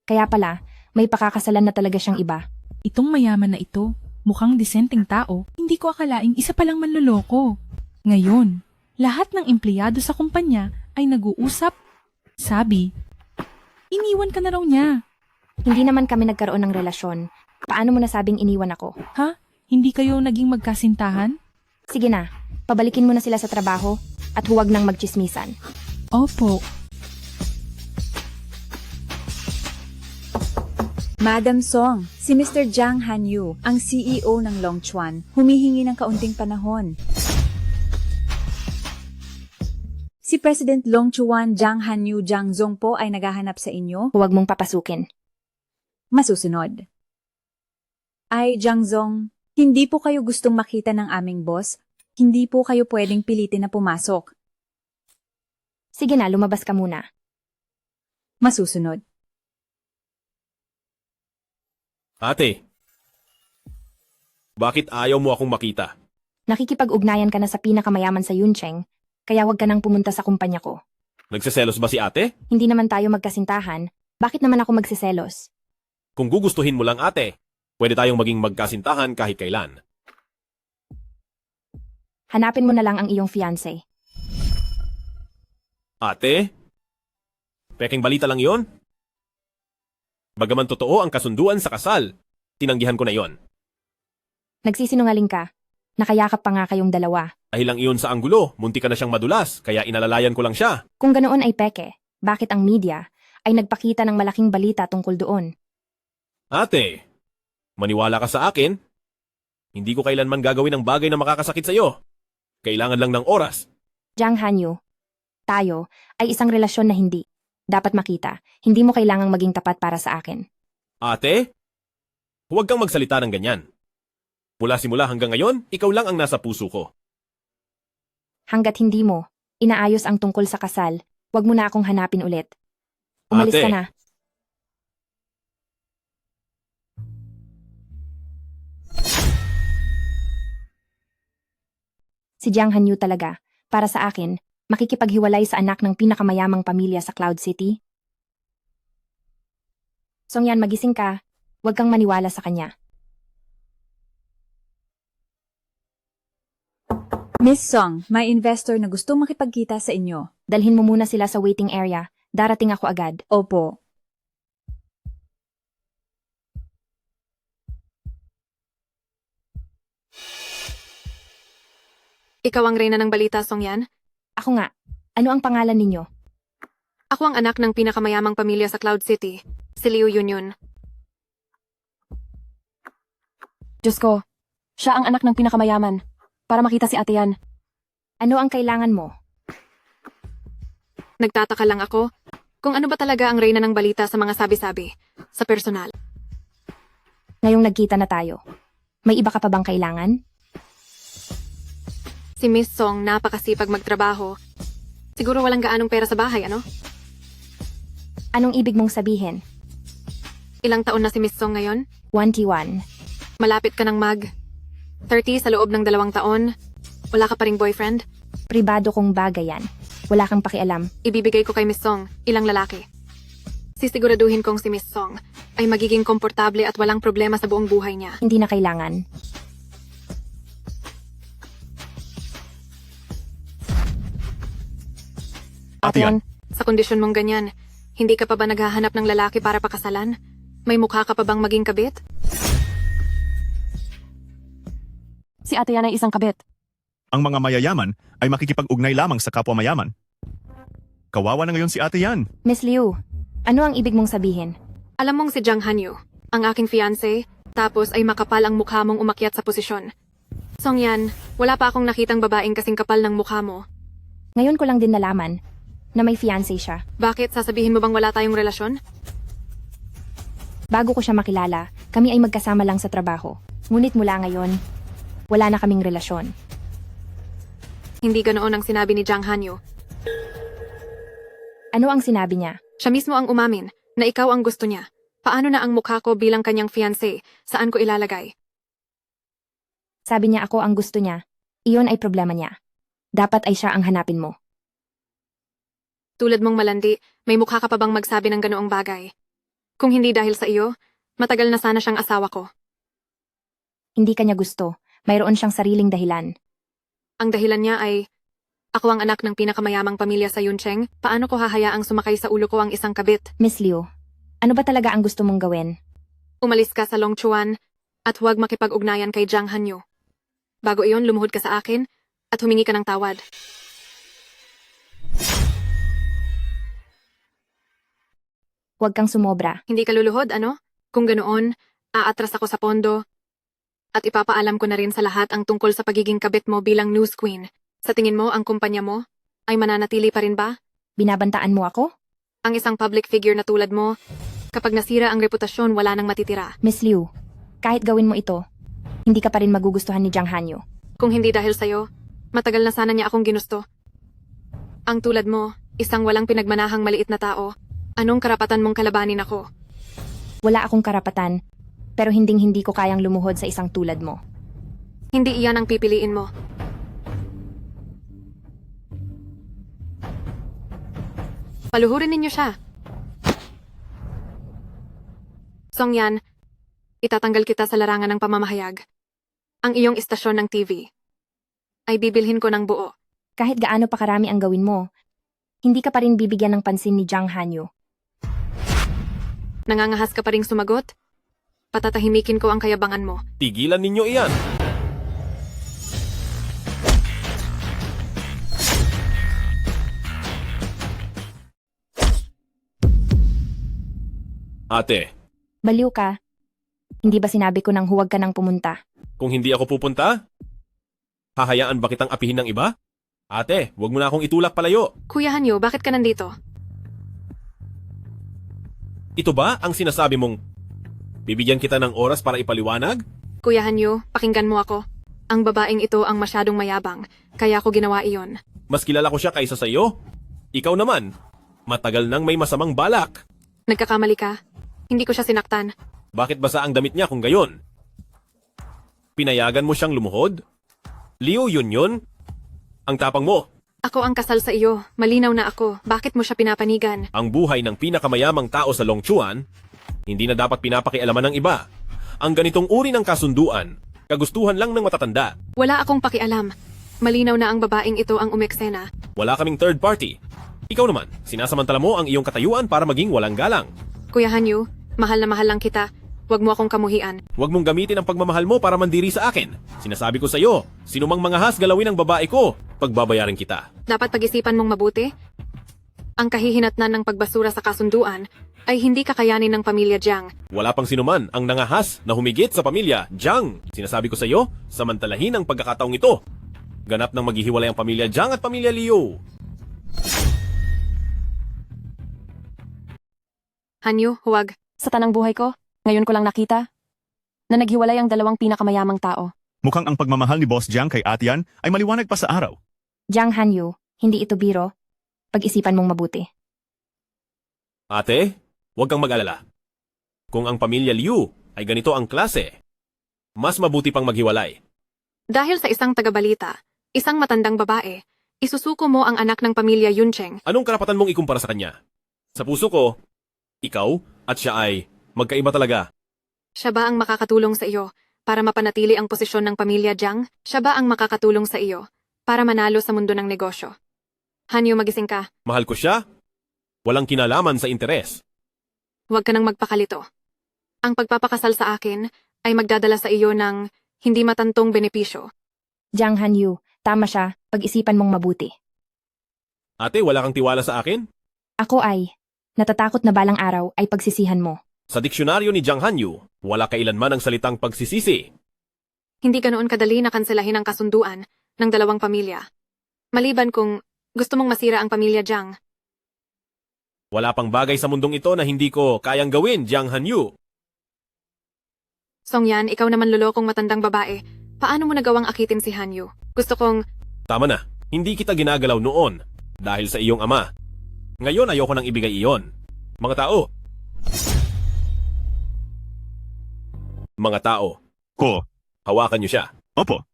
Kaya pala, may pakakasalan na talaga siyang iba. Itong mayaman na ito, mukhang disenteng tao, hindi ko akalaing isa palang manloloko. Ngayon, lahat ng empleyado sa kumpanya ay nag-uusap. Sabi, iniwan ka na raw niya. Hindi naman kami nagkaroon ng relasyon. Paano mo nasabing iniwan ako? Ha? Hindi kayo naging magkasintahan? Sige na, pabalikin mo na sila sa trabaho at huwag nang magchismisan. Opo. Madam Song, si Mr. Jiang Hanyu, ang CEO ng Longchuan, humihingi ng kaunting panahon. Si President Longchuan Jiang Hanyu Jiang Zong po ay naghahanap sa inyo. Huwag mong papasukin. Masusunod. Ay, Jiang Zong, hindi po kayo gustong makita ng aming boss. Hindi po kayo pwedeng pilitin na pumasok. Sige na, lumabas ka muna. Masusunod. Ate, bakit ayaw mo akong makita? Nakikipag-ugnayan ka na sa pinakamayaman sa Yuncheng, kaya huwag ka nang pumunta sa kumpanya ko. Nagseselos ba si ate? Hindi naman tayo magkasintahan, bakit naman ako magsiselos? Kung gugustuhin mo lang ate, pwede tayong maging magkasintahan kahit kailan. Hanapin mo na lang ang iyong fiancé. Ate? Peking balita lang yon? Bagaman totoo ang kasunduan sa kasal, tinanggihan ko na yon. Nagsisinungaling ka. Nakayakap pa nga kayong dalawa. Dahil lang iyon sa anggulo, munti ka na siyang madulas, kaya inalalayan ko lang siya. Kung ganoon ay peke, bakit ang media ay nagpakita ng malaking balita tungkol doon? Ate, maniwala ka sa akin. Hindi ko kailanman gagawin ang bagay na makakasakit sa iyo. Kailangan lang ng oras. Jiang Hanyu, tayo ay isang relasyon na hindi. Dapat makita, hindi mo kailangang maging tapat para sa akin. Ate, huwag kang magsalita ng ganyan. Mula simula hanggang ngayon, ikaw lang ang nasa puso ko. Hanggat hindi mo inaayos ang tungkol sa kasal, huwag mo na akong hanapin ulit. Umalis Ate. ka na. Si Jiang Hanyu talaga, para sa akin, makikipaghiwalay sa anak ng pinakamayamang pamilya sa Cloud City? Songyan, magising ka. Huwag kang maniwala sa kanya. Miss Song, may investor na gustong makipagkita sa inyo. Dalhin mo muna sila sa waiting area. Darating ako agad. Opo. Ikaw ang reyna ng balita, Songyan? Ako nga. Ano ang pangalan ninyo? Ako ang anak ng pinakamayamang pamilya sa Cloud City, si Liu Yunyun. Diyos ko, siya ang anak ng pinakamayaman. Para makita si ate yan. Ano ang kailangan mo? Nagtataka lang ako kung ano ba talaga ang reyna ng balita sa mga sabi-sabi, sa personal. Ngayong nagkita na tayo, may iba ka pa bang kailangan? Si Miss Song napakasipag magtrabaho. Siguro walang gaanong pera sa bahay, ano? Anong ibig mong sabihin? Ilang taon na si Miss Song ngayon? 21. Malapit ka ng 30 sa loob ng 2 taon. Wala ka pa ring boyfriend? Pribado kong bagay yan. Wala kang pakialam. Ibibigay ko kay Miss Song ilang lalaki. Sisiguraduhin kong si Miss Song ay magiging komportable at walang problema sa buong buhay niya. Hindi na kailangan. Ate Yan, sa kondisyon mong ganyan, hindi ka pa ba naghahanap ng lalaki para pakasalan? May mukha ka pa bang maging kabit? Si ate yan ay isang kabit. Ang mga mayayaman ay makikipag-ugnay lamang sa kapwa mayaman. Kawawa na ngayon si ate yan. Miss Liu, ano ang ibig mong sabihin? Alam mong si Jiang Hanyu, ang aking fiancé, tapos ay makapal ang mukha mong umakyat sa posisyon. Songyan, wala pa akong nakitang babaeng kasing kapal ng mukha mo. Ngayon ko lang din nalaman na may fiancé siya. Bakit sasabihin mo bang wala tayong relasyon? Bago ko siya makilala, kami ay magkasama lang sa trabaho. Ngunit mula ngayon, wala na kaming relasyon. Hindi ganoon ang sinabi ni Jiang Hanyu. Ano ang sinabi niya? Siya mismo ang umamin na ikaw ang gusto niya. Paano na ang mukha ko bilang kanyang fiancé? Saan ko ilalagay? Sabi niya ako ang gusto niya. Iyon ay problema niya. Dapat ay siya ang hanapin mo. Tulad mong malandi, may mukha ka pa bang magsabi ng ganoong bagay? Kung hindi dahil sa iyo, matagal na sana siyang asawa ko. Hindi kanya gusto. Mayroon siyang sariling dahilan. Ang dahilan niya ay, ako ang anak ng pinakamayamang pamilya sa Yuncheng, paano ko hahayaang sumakay sa ulo ko ang isang kabit? Miss Liu, ano ba talaga ang gusto mong gawin? Umalis ka sa Longchuan at huwag makipag-ugnayan kay Jiang Hanyu. Bago iyon, lumuhod ka sa akin at humingi ka ng tawad. Huwag kang sumobra. Hindi ka luluhod, ano? Kung ganoon, aatras ako sa pondo at ipapaalam ko na rin sa lahat ang tungkol sa pagiging kabit mo bilang news queen. Sa tingin mo, ang kumpanya mo ay mananatili pa rin ba? Binabantaan mo ako? Ang isang public figure na tulad mo, kapag nasira ang reputasyon, wala nang matitira. Miss Liu, kahit gawin mo ito, hindi ka pa rin magugustuhan ni Jiang Hanyu. Kung hindi dahil sa'yo, matagal na sana niya akong ginusto. Ang tulad mo, isang walang pinagmanahang maliit na tao, anong karapatan mong kalabanin ako? Wala akong karapatan, pero hinding-hindi ko kayang lumuhod sa isang tulad mo. Hindi iyan ang pipiliin mo. Paluhurin ninyo siya. Songyan, itatanggal kita sa larangan ng pamamahayag. Ang iyong istasyon ng TV ay bibilhin ko ng buo. Kahit gaano pa karami ang gawin mo, hindi ka pa rin bibigyan ng pansin ni Jiang Hanyu. Nangangahas ka pa ring sumagot? Patatahimikin ko ang kayabangan mo. Tigilan ninyo iyan. Ate, Baliw ka. Hindi ba sinabi ko nang huwag ka nang pumunta? kung hindi ako pupunta, hahayaan ba kitang apihin ng iba? Ate, huwag mo na akong itulak palayo. Kuya Hanyu, bakit ka nandito? Ito ba ang sinasabi mong bibigyan kita ng oras para ipaliwanag? Kuya Hanyu, pakinggan mo ako. Ang babaeng ito ang masyadong mayabang, kaya ko ginawa iyon. Mas kilala ko siya kaysa sa iyo. Ikaw naman, matagal nang may masamang balak. Nagkakamali ka. Hindi ko siya sinaktan. Bakit basa ang damit niya kung gayon? Pinayagan mo siyang lumuhod? Liu Yunyun, Ang tapang mo. Ako ang kasal sa iyo. Malinaw na ako. Bakit mo siya pinapanigan? Ang buhay ng pinakamayamang tao sa Longchuan, hindi na dapat pinapakialaman ng iba. Ang ganitong uri ng kasunduan, kagustuhan lang ng matatanda. Wala akong pakialam. Malinaw na ang babaeng ito ang umeksena. Wala kaming third party. Ikaw naman, sinasamantala mo ang iyong katayuan para maging walang galang. Kuya Hanyu, mahal na mahal lang kita. Huwag mo akong kamuhian. Huwag mong gamitin ang pagmamahal mo para mandiri sa akin. Sinasabi ko sa iyo, sinumang mga has galawin ng babae ko, pagbabayarin kita. Dapat pag-isipan mong mabuti. Ang kahihinatnan ng pagbasura sa kasunduan ay hindi kakayanin ng pamilya Jiang. Wala pang sinuman ang nangahas na humigit sa pamilya Jiang. Sinasabi ko sa iyo, samantalahin ang pagkakataong ito. Ganap nang maghihiwalay ang pamilya Jiang at pamilya Liu. Hanyu, huwag. Sa tanang buhay ko, ngayon ko lang nakita na naghiwalay ang dalawang pinakamayamang tao. Mukhang ang pagmamahal ni Boss Jiang kay Atian ay maliwanag pa sa araw. Jiang Hanyu, hindi ito biro. Pag-isipan mong mabuti. Ate, huwag kang mag-alala. Kung ang pamilya Liu ay ganito ang klase, mas mabuti pang maghiwalay. Dahil sa isang tagabalita, isang matandang babae, isusuko mo ang anak ng pamilya Yuncheng. Anong karapatan mong ikumpara sa kanya? Sa puso ko, ikaw at siya ay magkaiba talaga. Siya ba ang makakatulong sa iyo para mapanatili ang posisyon ng pamilya Jiang? Siya ba ang makakatulong sa iyo para manalo sa mundo ng negosyo? Hanyu, magising ka. Mahal ko siya. Walang kinalaman sa interes. Huwag ka nang magpakalito. Ang pagpapakasal sa akin ay magdadala sa iyo ng hindi matantong benepisyo. Jiang Hanyu, tama siya. Pag-isipan mong mabuti. Ate, wala kang tiwala sa akin? Ako ay, natatakot na balang araw ay pagsisihan mo. Sa diksyonaryo ni Jiang Hanyu, wala kailanman ang salitang pagsisisi. Hindi ganoon kadali na kanselahin ang kasunduan ng dalawang pamilya. Maliban kung gusto mong masira ang pamilya Jiang. Wala pang bagay sa mundong ito na hindi ko kayang gawin, Jiang Hanyu. Songyan, ikaw naman lulokong matandang babae. Paano mo nagawang akitin si Hanyu? Gusto kong... Tama na, hindi kita ginagalaw noon dahil sa iyong ama. Ngayon ayoko nang ibigay iyon. Mga tao. Mga tao. Ko. Hawakan niyo siya. Opo.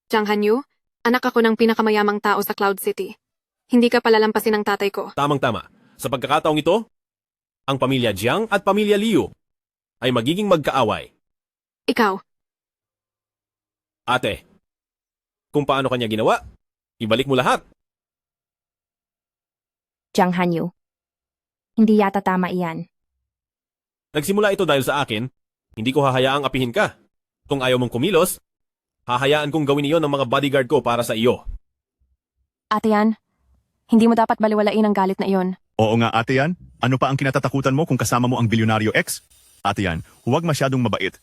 Jiang Hanyu, anak ako ng pinakamayamang tao sa Cloud City. Hindi ka palalampasin ng tatay ko. Tamang-tama. Sa pagkakataong ito, ang pamilya Jiang at pamilya Liu ay magiging magkaaway. Ikaw. Ate, kung paano kanya ginawa, ibalik mo lahat. Jiang Hanyu, hindi yata tama iyan. Nagsimula ito dahil sa akin, hindi ko hahayaang apihin ka. Kung ayaw mong kumilos, hahayaan kong gawin iyon ng mga bodyguard ko para sa iyo. Ate Yan, hindi mo dapat baliwalain ang galit na iyon. Oo nga, Ate Yan. Ano pa ang kinatatakutan mo kung kasama mo ang bilyonaryo X? Ate Yan, huwag masyadong mabait.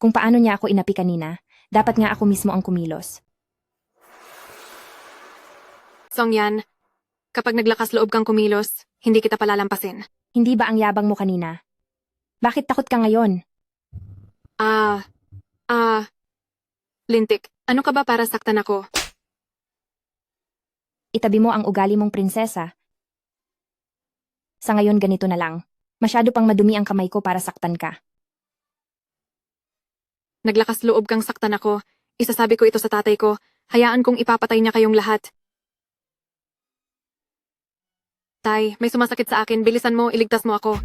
Kung paano niya ako inapi kanina, dapat nga ako mismo ang kumilos. Songyan, kapag naglakas loob kang kumilos, hindi kita palalampasin. Hindi ba ang yabang mo kanina? Bakit takot ka ngayon? Lintik, ano ka ba para saktan ako? Itabi mo ang ugali mong prinsesa. Sa ngayon ganito na lang. Masyado pang madumi ang kamay ko para saktan ka. Naglakas loob kang saktan ako. Isasabi ko ito sa tatay ko. Hayaan kong ipapatay niya kayong lahat. Tay, may sumasakit sa akin. Bilisan mo, iligtas mo ako.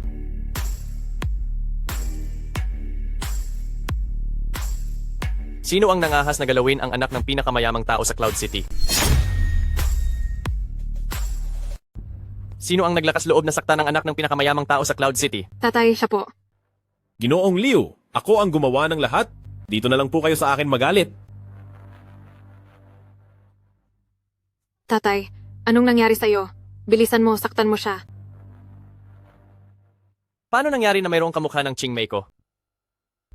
Sino ang nangahas na galawin ang anak ng pinakamayamang tao sa Cloud City? Sino ang naglakas loob na saktan ng anak ng pinakamayamang tao sa Cloud City? Tatay, siya po. Ginoong Liu, ako ang gumawa ng lahat. Dito na lang po kayo sa akin magalit. Tatay, anong nangyari sa'yo? Bilisan mo, saktan mo siya. Paano nangyari na mayroong kamukha ng Chingmei ko?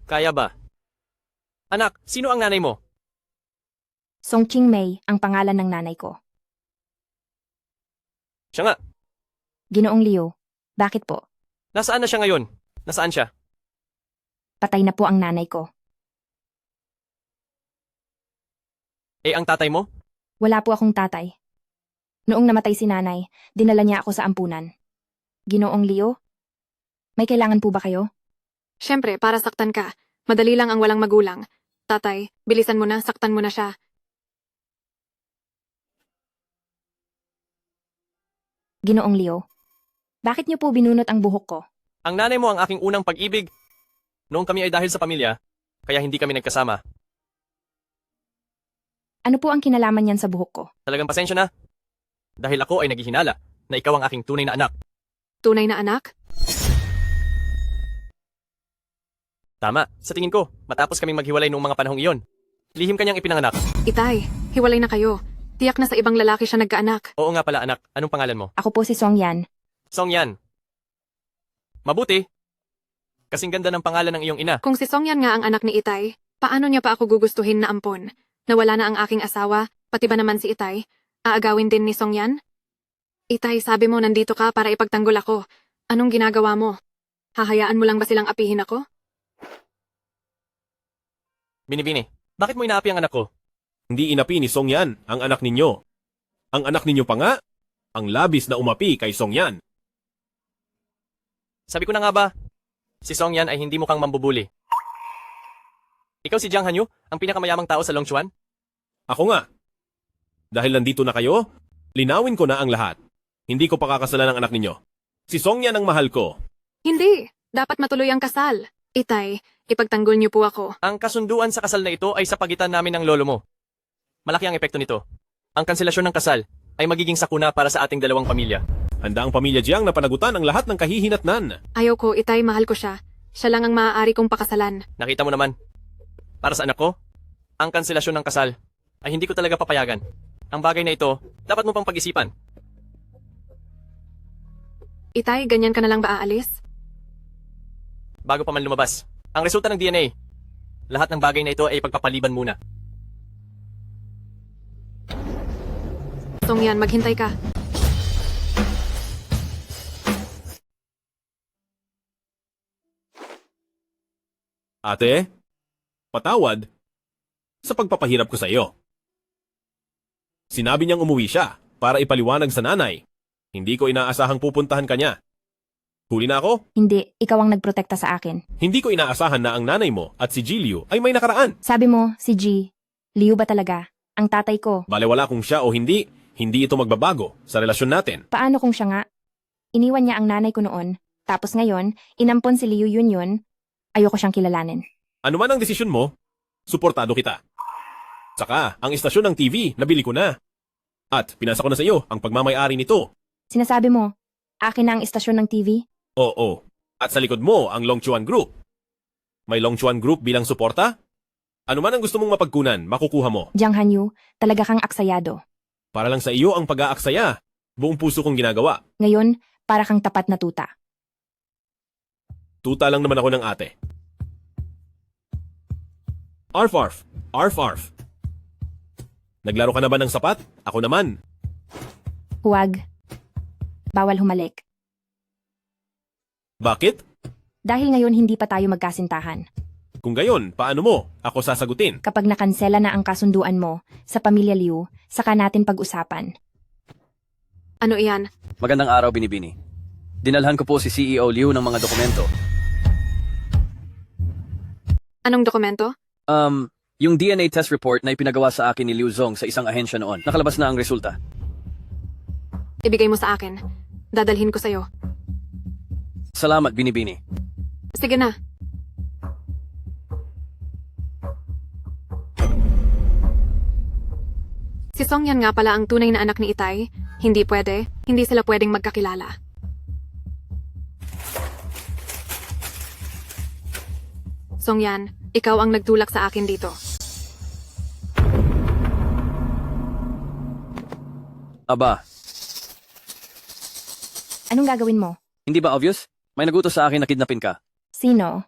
Kaya ba? Anak, sino ang nanay mo? Song Chingmei ang pangalan ng nanay ko. Siya nga. Ginoong Liu, bakit po? Nasaan na siya ngayon? Nasaan siya? Patay na po ang nanay ko. Eh, ang tatay mo? Wala po akong tatay. Noong namatay si nanay, dinala niya ako sa ampunan. Ginoong Liu, may kailangan po ba kayo? Siyempre, para saktan ka. Madali lang ang walang magulang. Tatay, bilisan mo na, saktan mo na siya. Ginoong Leo, bakit niyo po binunot ang buhok ko? Ang nanay mo ang aking unang pag-ibig. Noong kami ay dahil sa pamilya, kaya hindi kami nagkasama. Ano po ang kinalaman niyan sa buhok ko? Talagang pasensya na. Dahil ako ay naghihinala na ikaw ang aking tunay na anak. Tunay na anak? Tama, sa tingin ko, matapos kaming maghiwalay noong mga panahong iyon. Lihim kanyang ipinanganak. Itay, hiwalay na kayo. Tiyak na sa ibang lalaki siya nagkaanak. Oo nga pala anak, anong pangalan mo? Ako po si Song Yan. Song Yan. Mabuti. Kasing ganda ng pangalan ng iyong ina. Kung si Song Yan nga ang anak ni Itay, paano niya pa ako gugustuhin na ampon? Nawala na ang aking asawa, pati ba naman si Itay? Aagawin din ni Song Yan? Itay, sabi mo nandito ka para ipagtanggol ako. Anong ginagawa mo? Hahayaan mo lang ba silang apihin ako? Binibini, bakit mo inaapi ang anak ko? Hindi inapi ni Song Yan ang anak ninyo. Ang anak ninyo pa nga, ang labis na umapi kay Song Yan. Sabi ko na nga ba, si Song Yan ay hindi mukhang mambubuli. Ikaw si Jiang Hanyu, ang pinakamayamang tao sa Longchuan? Ako nga. Dahil nandito na kayo, linawin ko na ang lahat. Hindi ko pakakasalan ang anak ninyo. Si Song Yan ang mahal ko. Hindi, dapat matuloy ang kasal. Itay, ipagtanggol niyo po ako. Ang kasunduan sa kasal na ito ay sa pagitan namin ng lolo mo. Malaki ang epekto nito. Ang kanselasyon ng kasal ay magiging sakuna para sa ating dalawang pamilya. Handa ang pamilya Jiang na panagutan ang lahat ng kahihinatnan. Ayaw ko, Itay, mahal ko siya. Siya lang ang maaari kong pakasalan. Nakita mo naman. Para sa anak ko, ang kanselasyon ng kasal ay hindi ko talaga papayagan. Ang bagay na ito, dapat mo pang pag-isipan. Itay, ganyan ka na lang ba aalis? Bago pa man lumabas, ang resulta ng DNA. Lahat ng bagay na ito ay pagpapaliban muna. Song Yan, maghintay ka. Ate, patawad sa pagpapahirap ko sa iyo. Sinabi niyang umuwi siya para ipaliwanag sa nanay. Hindi ko inaasahang pupuntahan kanya. Huli na ako? Hindi, ikaw ang nagprotekta sa akin. Hindi ko inaasahan na ang nanay mo at si Jiliu ay may nakaraan. Sabi mo, si G, Liu ba talaga? Ang tatay ko. Balewala kung siya o hindi, hindi ito magbabago sa relasyon natin. Paano kung siya nga? Iniwan niya ang nanay ko noon, tapos ngayon, inampon si Liu Yun. Ayoko siyang kilalanin. Ano man ang desisyon mo, suportado kita. Saka, ang istasyon ng TV, nabili ko na. At pinasa ko na sa iyo ang pagmamay-ari nito. Sinasabi mo, akin na ang istasyon ng TV? Oo. At sa likod mo, ang Longchuan Group. May Longchuan Group bilang suporta? Ano man ang gusto mong mapagkunan, makukuha mo. Jiang Hanyu, talaga kang aksayado. Para lang sa iyo ang pag-aaksaya. Buong puso kong ginagawa. Ngayon, para kang tapat na tuta. Tuta lang naman ako ng ate. Arf arf, arf arf. Naglaro ka na ba ng sapat? Ako naman. Huwag. Bawal humalik. Bakit? Dahil ngayon hindi pa tayo magkasintahan. Kung gayon, paano mo? Ako sasagutin. Kapag nakansela na ang kasunduan mo sa pamilya Liu, saka natin pag-usapan. Ano iyan? Magandang araw, Binibini. Dinalhan ko po si CEO Liu ng mga dokumento. Anong dokumento? Yung DNA test report na ipinagawa sa akin ni Liu Zong sa isang ahensya noon. Nakalabas na ang resulta. Ibigay mo sa akin. Dadalhin ko sa'yo. Salamat, Binibini. Sige na. Si Song Yan nga pala ang tunay na anak ni Itay. Hindi pwede. Hindi sila pwedeng magkakilala. Song Yan, ikaw ang nagtulak sa akin dito. Aba, Anong gagawin mo? hindi ba obvious? May nagutos sa akin na kidnapin ka. Sino?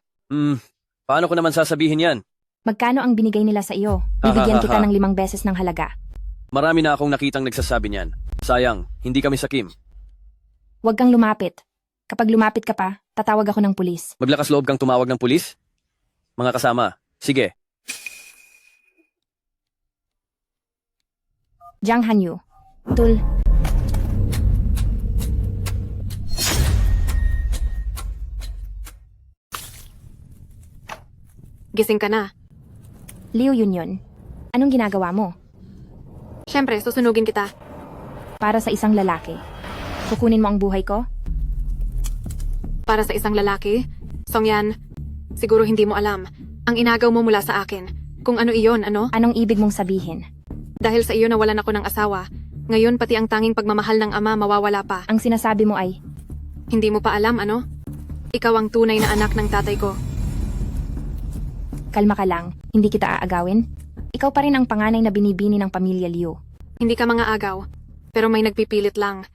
Paano ko naman sasabihin yan? Magkano ang binigay nila sa iyo? Bibigyan kita ng 5 beses ng halaga. Marami na akong nakitang nagsasabi niyan. Sayang, hindi kami sa Kim. Huwag kang lumapit. Kapag lumapit ka pa, tatawag ako ng pulis. Maglakas loob kang tumawag ng pulis? Mga kasama, sige. Jiang Hanyu. Tul. Gising ka na. Liu Yun. Anong ginagawa mo? Siyempre, susunugin kita. Para sa isang lalaki. Kukunin mo ang buhay ko? Para sa isang lalaki? Songyan, siguro hindi mo alam. Ang inagaw mo mula sa akin. Kung ano iyon, ano? Anong ibig mong sabihin? Dahil sa iyo nawalan ako ng asawa. Ngayon pati ang tanging pagmamahal ng ama mawawala pa. Ang sinasabi mo ay, Hindi mo pa alam, ano? Ikaw ang tunay na anak ng tatay ko. kalma ka lang, hindi kita aagawin. Ikaw pa rin ang panganay na binibini ng pamilya Liu. Hindi ka mga agaw, pero may nagpipilit lang.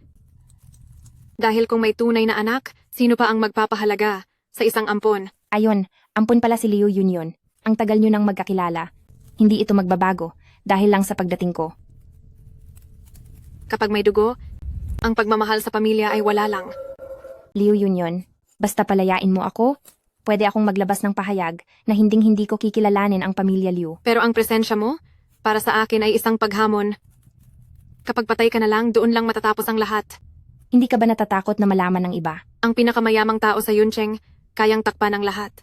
Dahil kung may tunay na anak, sino pa ang magpapahalaga sa isang ampon? Ayon, ampun pala si Liu Yunyon. Ang tagal nyo nang magkakilala. Hindi ito magbabago dahil lang sa pagdating ko. Kapag may dugo, ang pagmamahal sa pamilya ay wala lang. Liu Yunyon, basta palayain mo ako, pwede akong maglabas ng pahayag na hinding-hindi ko kikilalanin ang pamilya Liu. Pero ang presensya mo, para sa akin ay isang paghamon. Kapag patay ka na lang, doon lang matatapos ang lahat. Hindi ka ba natatakot na malaman ng iba? Ang pinakamayamang tao sa Yuncheng, kayang takpan ang lahat.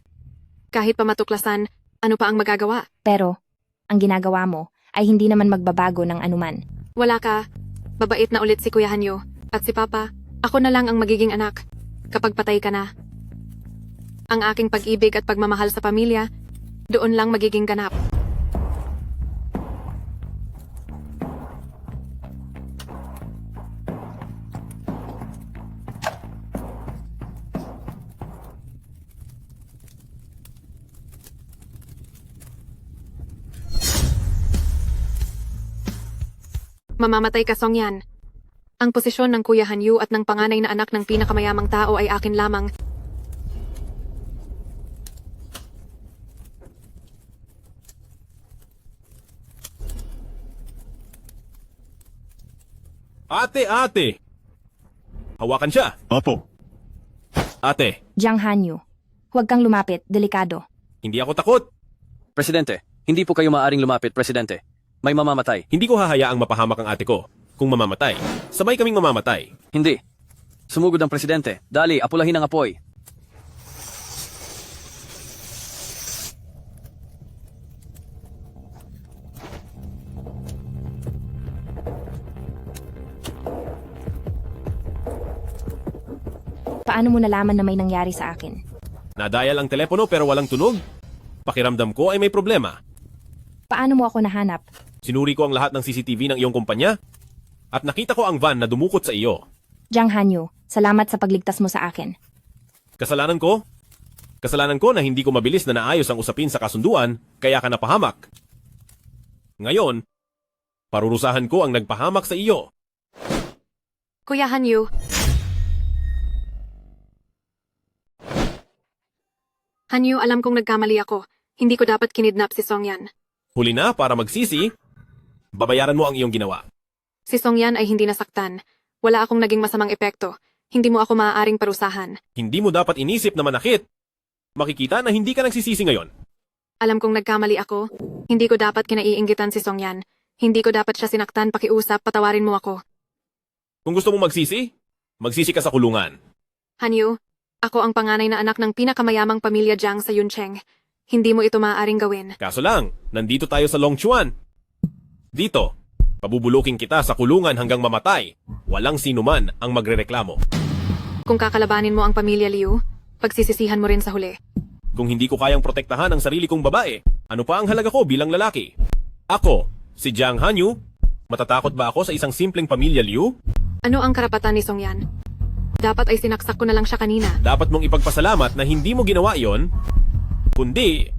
Kahit pa matuklasan, ano pa ang magagawa? Pero, ang ginagawa mo ay hindi naman magbabago ng anuman. Wala ka. Babait na ulit si Kuya Hanyo. At si Papa, ako na lang ang magiging anak. Kapag patay ka na. Ang aking pag-ibig at pagmamahal sa pamilya, doon lang magiging ganap. Mamamatay ka, Songyan. Ang posisyon ng Kuya Hanyu at ng panganay na anak ng pinakamayamang tao ay akin lamang. Ate! Hawakan siya! Opo. Ate, Jiang Hanyu, huwag kang lumapit, delikado. hindi ako takot. Presidente, hindi po kayo maaaring lumapit, Presidente. May mamamatay. Hindi ko hahayaang mapahamak ang ate ko. Kung mamamatay, sabay kaming mamamatay. Hindi. Sumugod ang Presidente. Dali, apulahin ang apoy. Paano mo nalaman na may nangyari sa akin? Nadayal ang telepono pero walang tunog. Pakiramdam ko ay may problema. Paano mo ako nahanap? Sinuri ko ang lahat ng CCTV ng iyong kumpanya at nakita ko ang van na dumukot sa iyo. Jiang Hanyu, salamat sa pagligtas mo sa akin. Kasalanan ko? Kasalanan ko na hindi ko mabilis na naayos ang usapin sa kasunduan kaya ka napahamak. Ngayon, parurusahan ko ang nagpahamak sa iyo. Kuya Hanyu. Hanyu, alam kong nagkamali ako. Hindi ko dapat kinidnap si Songyan. Huli na para magsisi, babayaran mo ang iyong ginawa. Si Songyan ay hindi nasaktan. Wala akong naging masamang epekto. Hindi mo ako maaaring parusahan. Hindi mo dapat inisip na manakit. Makikita na hindi ka nagsisisi ngayon. Alam kong nagkamali ako. Hindi ko dapat kinaiinggitan si Songyan. Hindi ko dapat siya sinaktan, pakiusap, patawarin mo ako. Kung gusto mong magsisi, magsisi ka sa kulungan. Hanyu, ako ang panganay na anak ng pinakamayamang pamilya Jiang sa Yuncheng. Hindi mo ito maaaring gawin. Kaso lang, nandito tayo sa Longchuan. Dito, pabubuluking kita sa kulungan hanggang mamatay. Walang sinuman ang magrereklamo. Kung kakalabanin mo ang pamilya Liu, pagsisisihan mo rin sa huli. Kung hindi ko kayang protektahan ang sarili kong babae, ano pa ang halaga ko bilang lalaki? Ako, si Jiang Hanyu, matatakot ba ako sa isang simpleng pamilya Liu? Ano ang karapatan ni Songyan? Dapat ay sinaksak ko na lang siya kanina. Dapat mong ipagpasalamat na hindi mo ginawa yon, kundi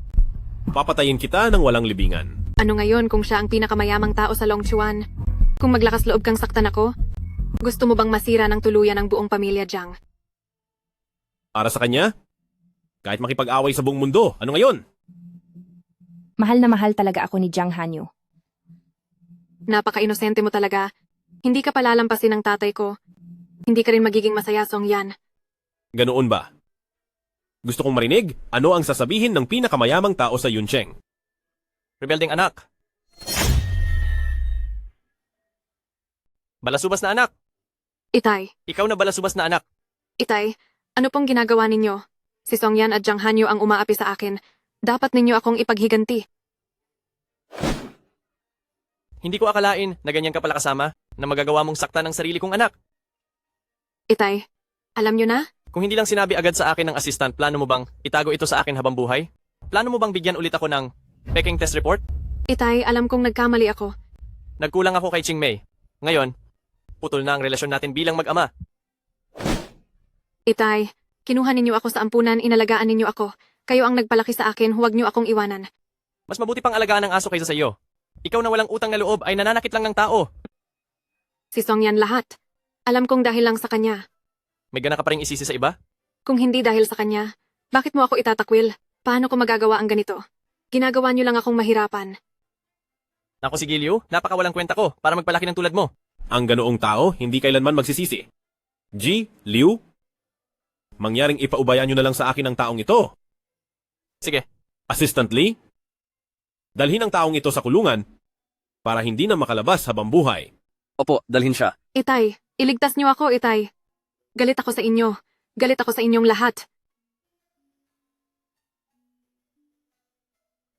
papatayin kita ng walang libingan. Ano ngayon kung siya ang pinakamayamang tao sa Longchuan? Kung maglakas loob kang saktan ako, gusto mo bang masira ng tuluyan ang buong pamilya Jiang? Para sa kanya, kahit makipag-away sa buong mundo, ano ngayon? Mahal na mahal talaga ako ni Jiang Hanyu. Napaka-inosente mo talaga. Hindi ka palalampasin ng tatay ko. Hindi ka rin magiging masaya, Songyan. Ganoon ba? Gusto kong marinig ano ang sasabihin ng pinakamayamang tao sa Yuncheng. Rebelding anak. Balasubas na anak. Itay. Ikaw na balasubas na anak. Itay, ano pong ginagawa ninyo? Si Songyan at Jiang Hanyu ang umaapi sa akin. Dapat ninyo akong ipaghiganti. Hindi ko akalain na ganyan ka pala kasama na magagawa mong saktan ng sarili kong anak. Itay, alam nyo na? Kung hindi lang sinabi agad sa akin ng assistant, plano mo bang itago ito sa akin habang buhay? Plano mo bang bigyan ulit ako ng peking test report? Itay, alam kong nagkamali ako. Nagkulang ako kay Ching Mei. Ngayon, putol na ang relasyon natin bilang mag-ama. Itay, kinuha ninyo ako sa ampunan, inalagaan ninyo ako. Kayo ang nagpalaki sa akin, huwag nyo akong iwanan. Mas mabuti pang alagaan ng aso kaysa sa iyo. Ikaw na walang utang na loob ay nananakit lang ng tao. Si Song yan lahat. Alam kong dahil lang sa kanya. May gana ka pa rin isisi sa iba? Kung hindi dahil sa kanya, bakit mo ako itatakwil? Paano ko magagawa ang ganito? Ginagawa nyo lang akong mahirapan. Ako si Gilio, napakawalang kwenta ko para magpalaki ng tulad mo. Ang ganoong tao, hindi kailanman magsisisi. G. Liu? Mangyaring ipaubayan nyo na lang sa akin ang taong ito. Sige. Assistant Lee? Dalhin ang taong ito sa kulungan para hindi na makalabas habang buhay. Opo, dalhin siya. Itay, iligtas nyo ako, Itay. Galit ako sa inyo. Galit ako sa inyong lahat.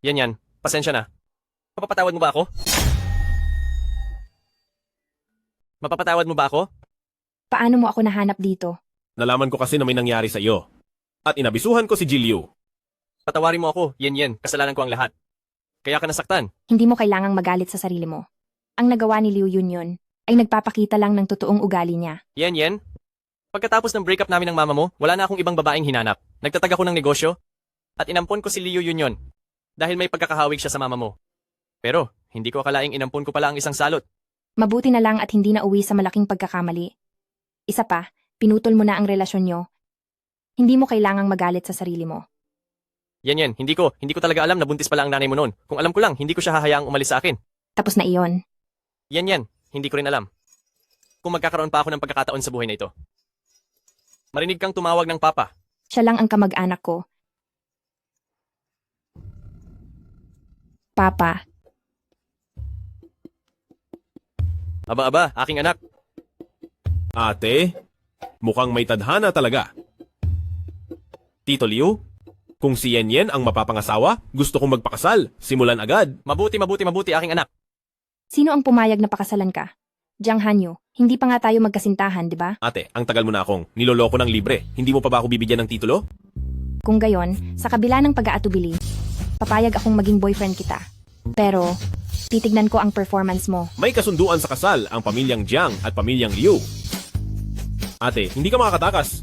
Yan. Pasensya na. Mapapatawad mo ba ako? Mapapatawad mo ba ako? Paano mo ako nahanap dito? Nalaman ko kasi na may nangyari sa iyo. At inabisuhan ko si Liu. Patawarin mo ako, yan. Kasalanan ko ang lahat. Kaya ka nasaktan. Hindi mo kailangang magalit sa sarili mo. Ang nagawa ni Liu Yunyon ay nagpapakita lang ng totoong ugali niya. Yan. Pagkatapos ng breakup namin ng mama mo, wala na akong ibang babaeng hinanap. Nagtatag ako ng negosyo at inampon ko si Liu Yunyon dahil may pagkakahawig siya sa mama mo. Pero hindi ko akalaing inampon ko pala ang isang salot. Mabuti na lang at hindi na uwi sa malaking pagkakamali. Isa pa, pinutol mo na ang relasyon nyo. Hindi mo kailangang magalit sa sarili mo. Yan. Hindi ko talaga alam na buntis pala ang nanay mo noon. Kung alam ko lang, hindi ko siya hahayaang umalis sa akin. Tapos na iyon. Yan. Hindi ko rin alam. Kung magkakaroon pa ako ng pagkakataon sa buhay na ito. Marinig kang tumawag ng papa. Siya lang ang kamag-anak ko. Papa. Aba, aking anak. Ate, mukhang may tadhana talaga. Tito Liu, kung si Yen ang mapapangasawa, gusto kong magpakasal. Simulan agad. Mabuti, aking anak. Sino ang pumayag na pakasalan ka? Jiang Hanyu, hindi pa nga tayo magkasintahan, di ba? Ate, ang tagal mo na akong niloloko ng libre. Hindi mo pa ba ako bibigyan ng titulo? Kung gayon, sa kabila ng pag-aatubili, papayag akong maging boyfriend kita. Pero, titignan ko ang performance mo. May kasunduan sa kasal ang pamilyang Jiang at pamilyang Liu. Ate, hindi ka makakatakas.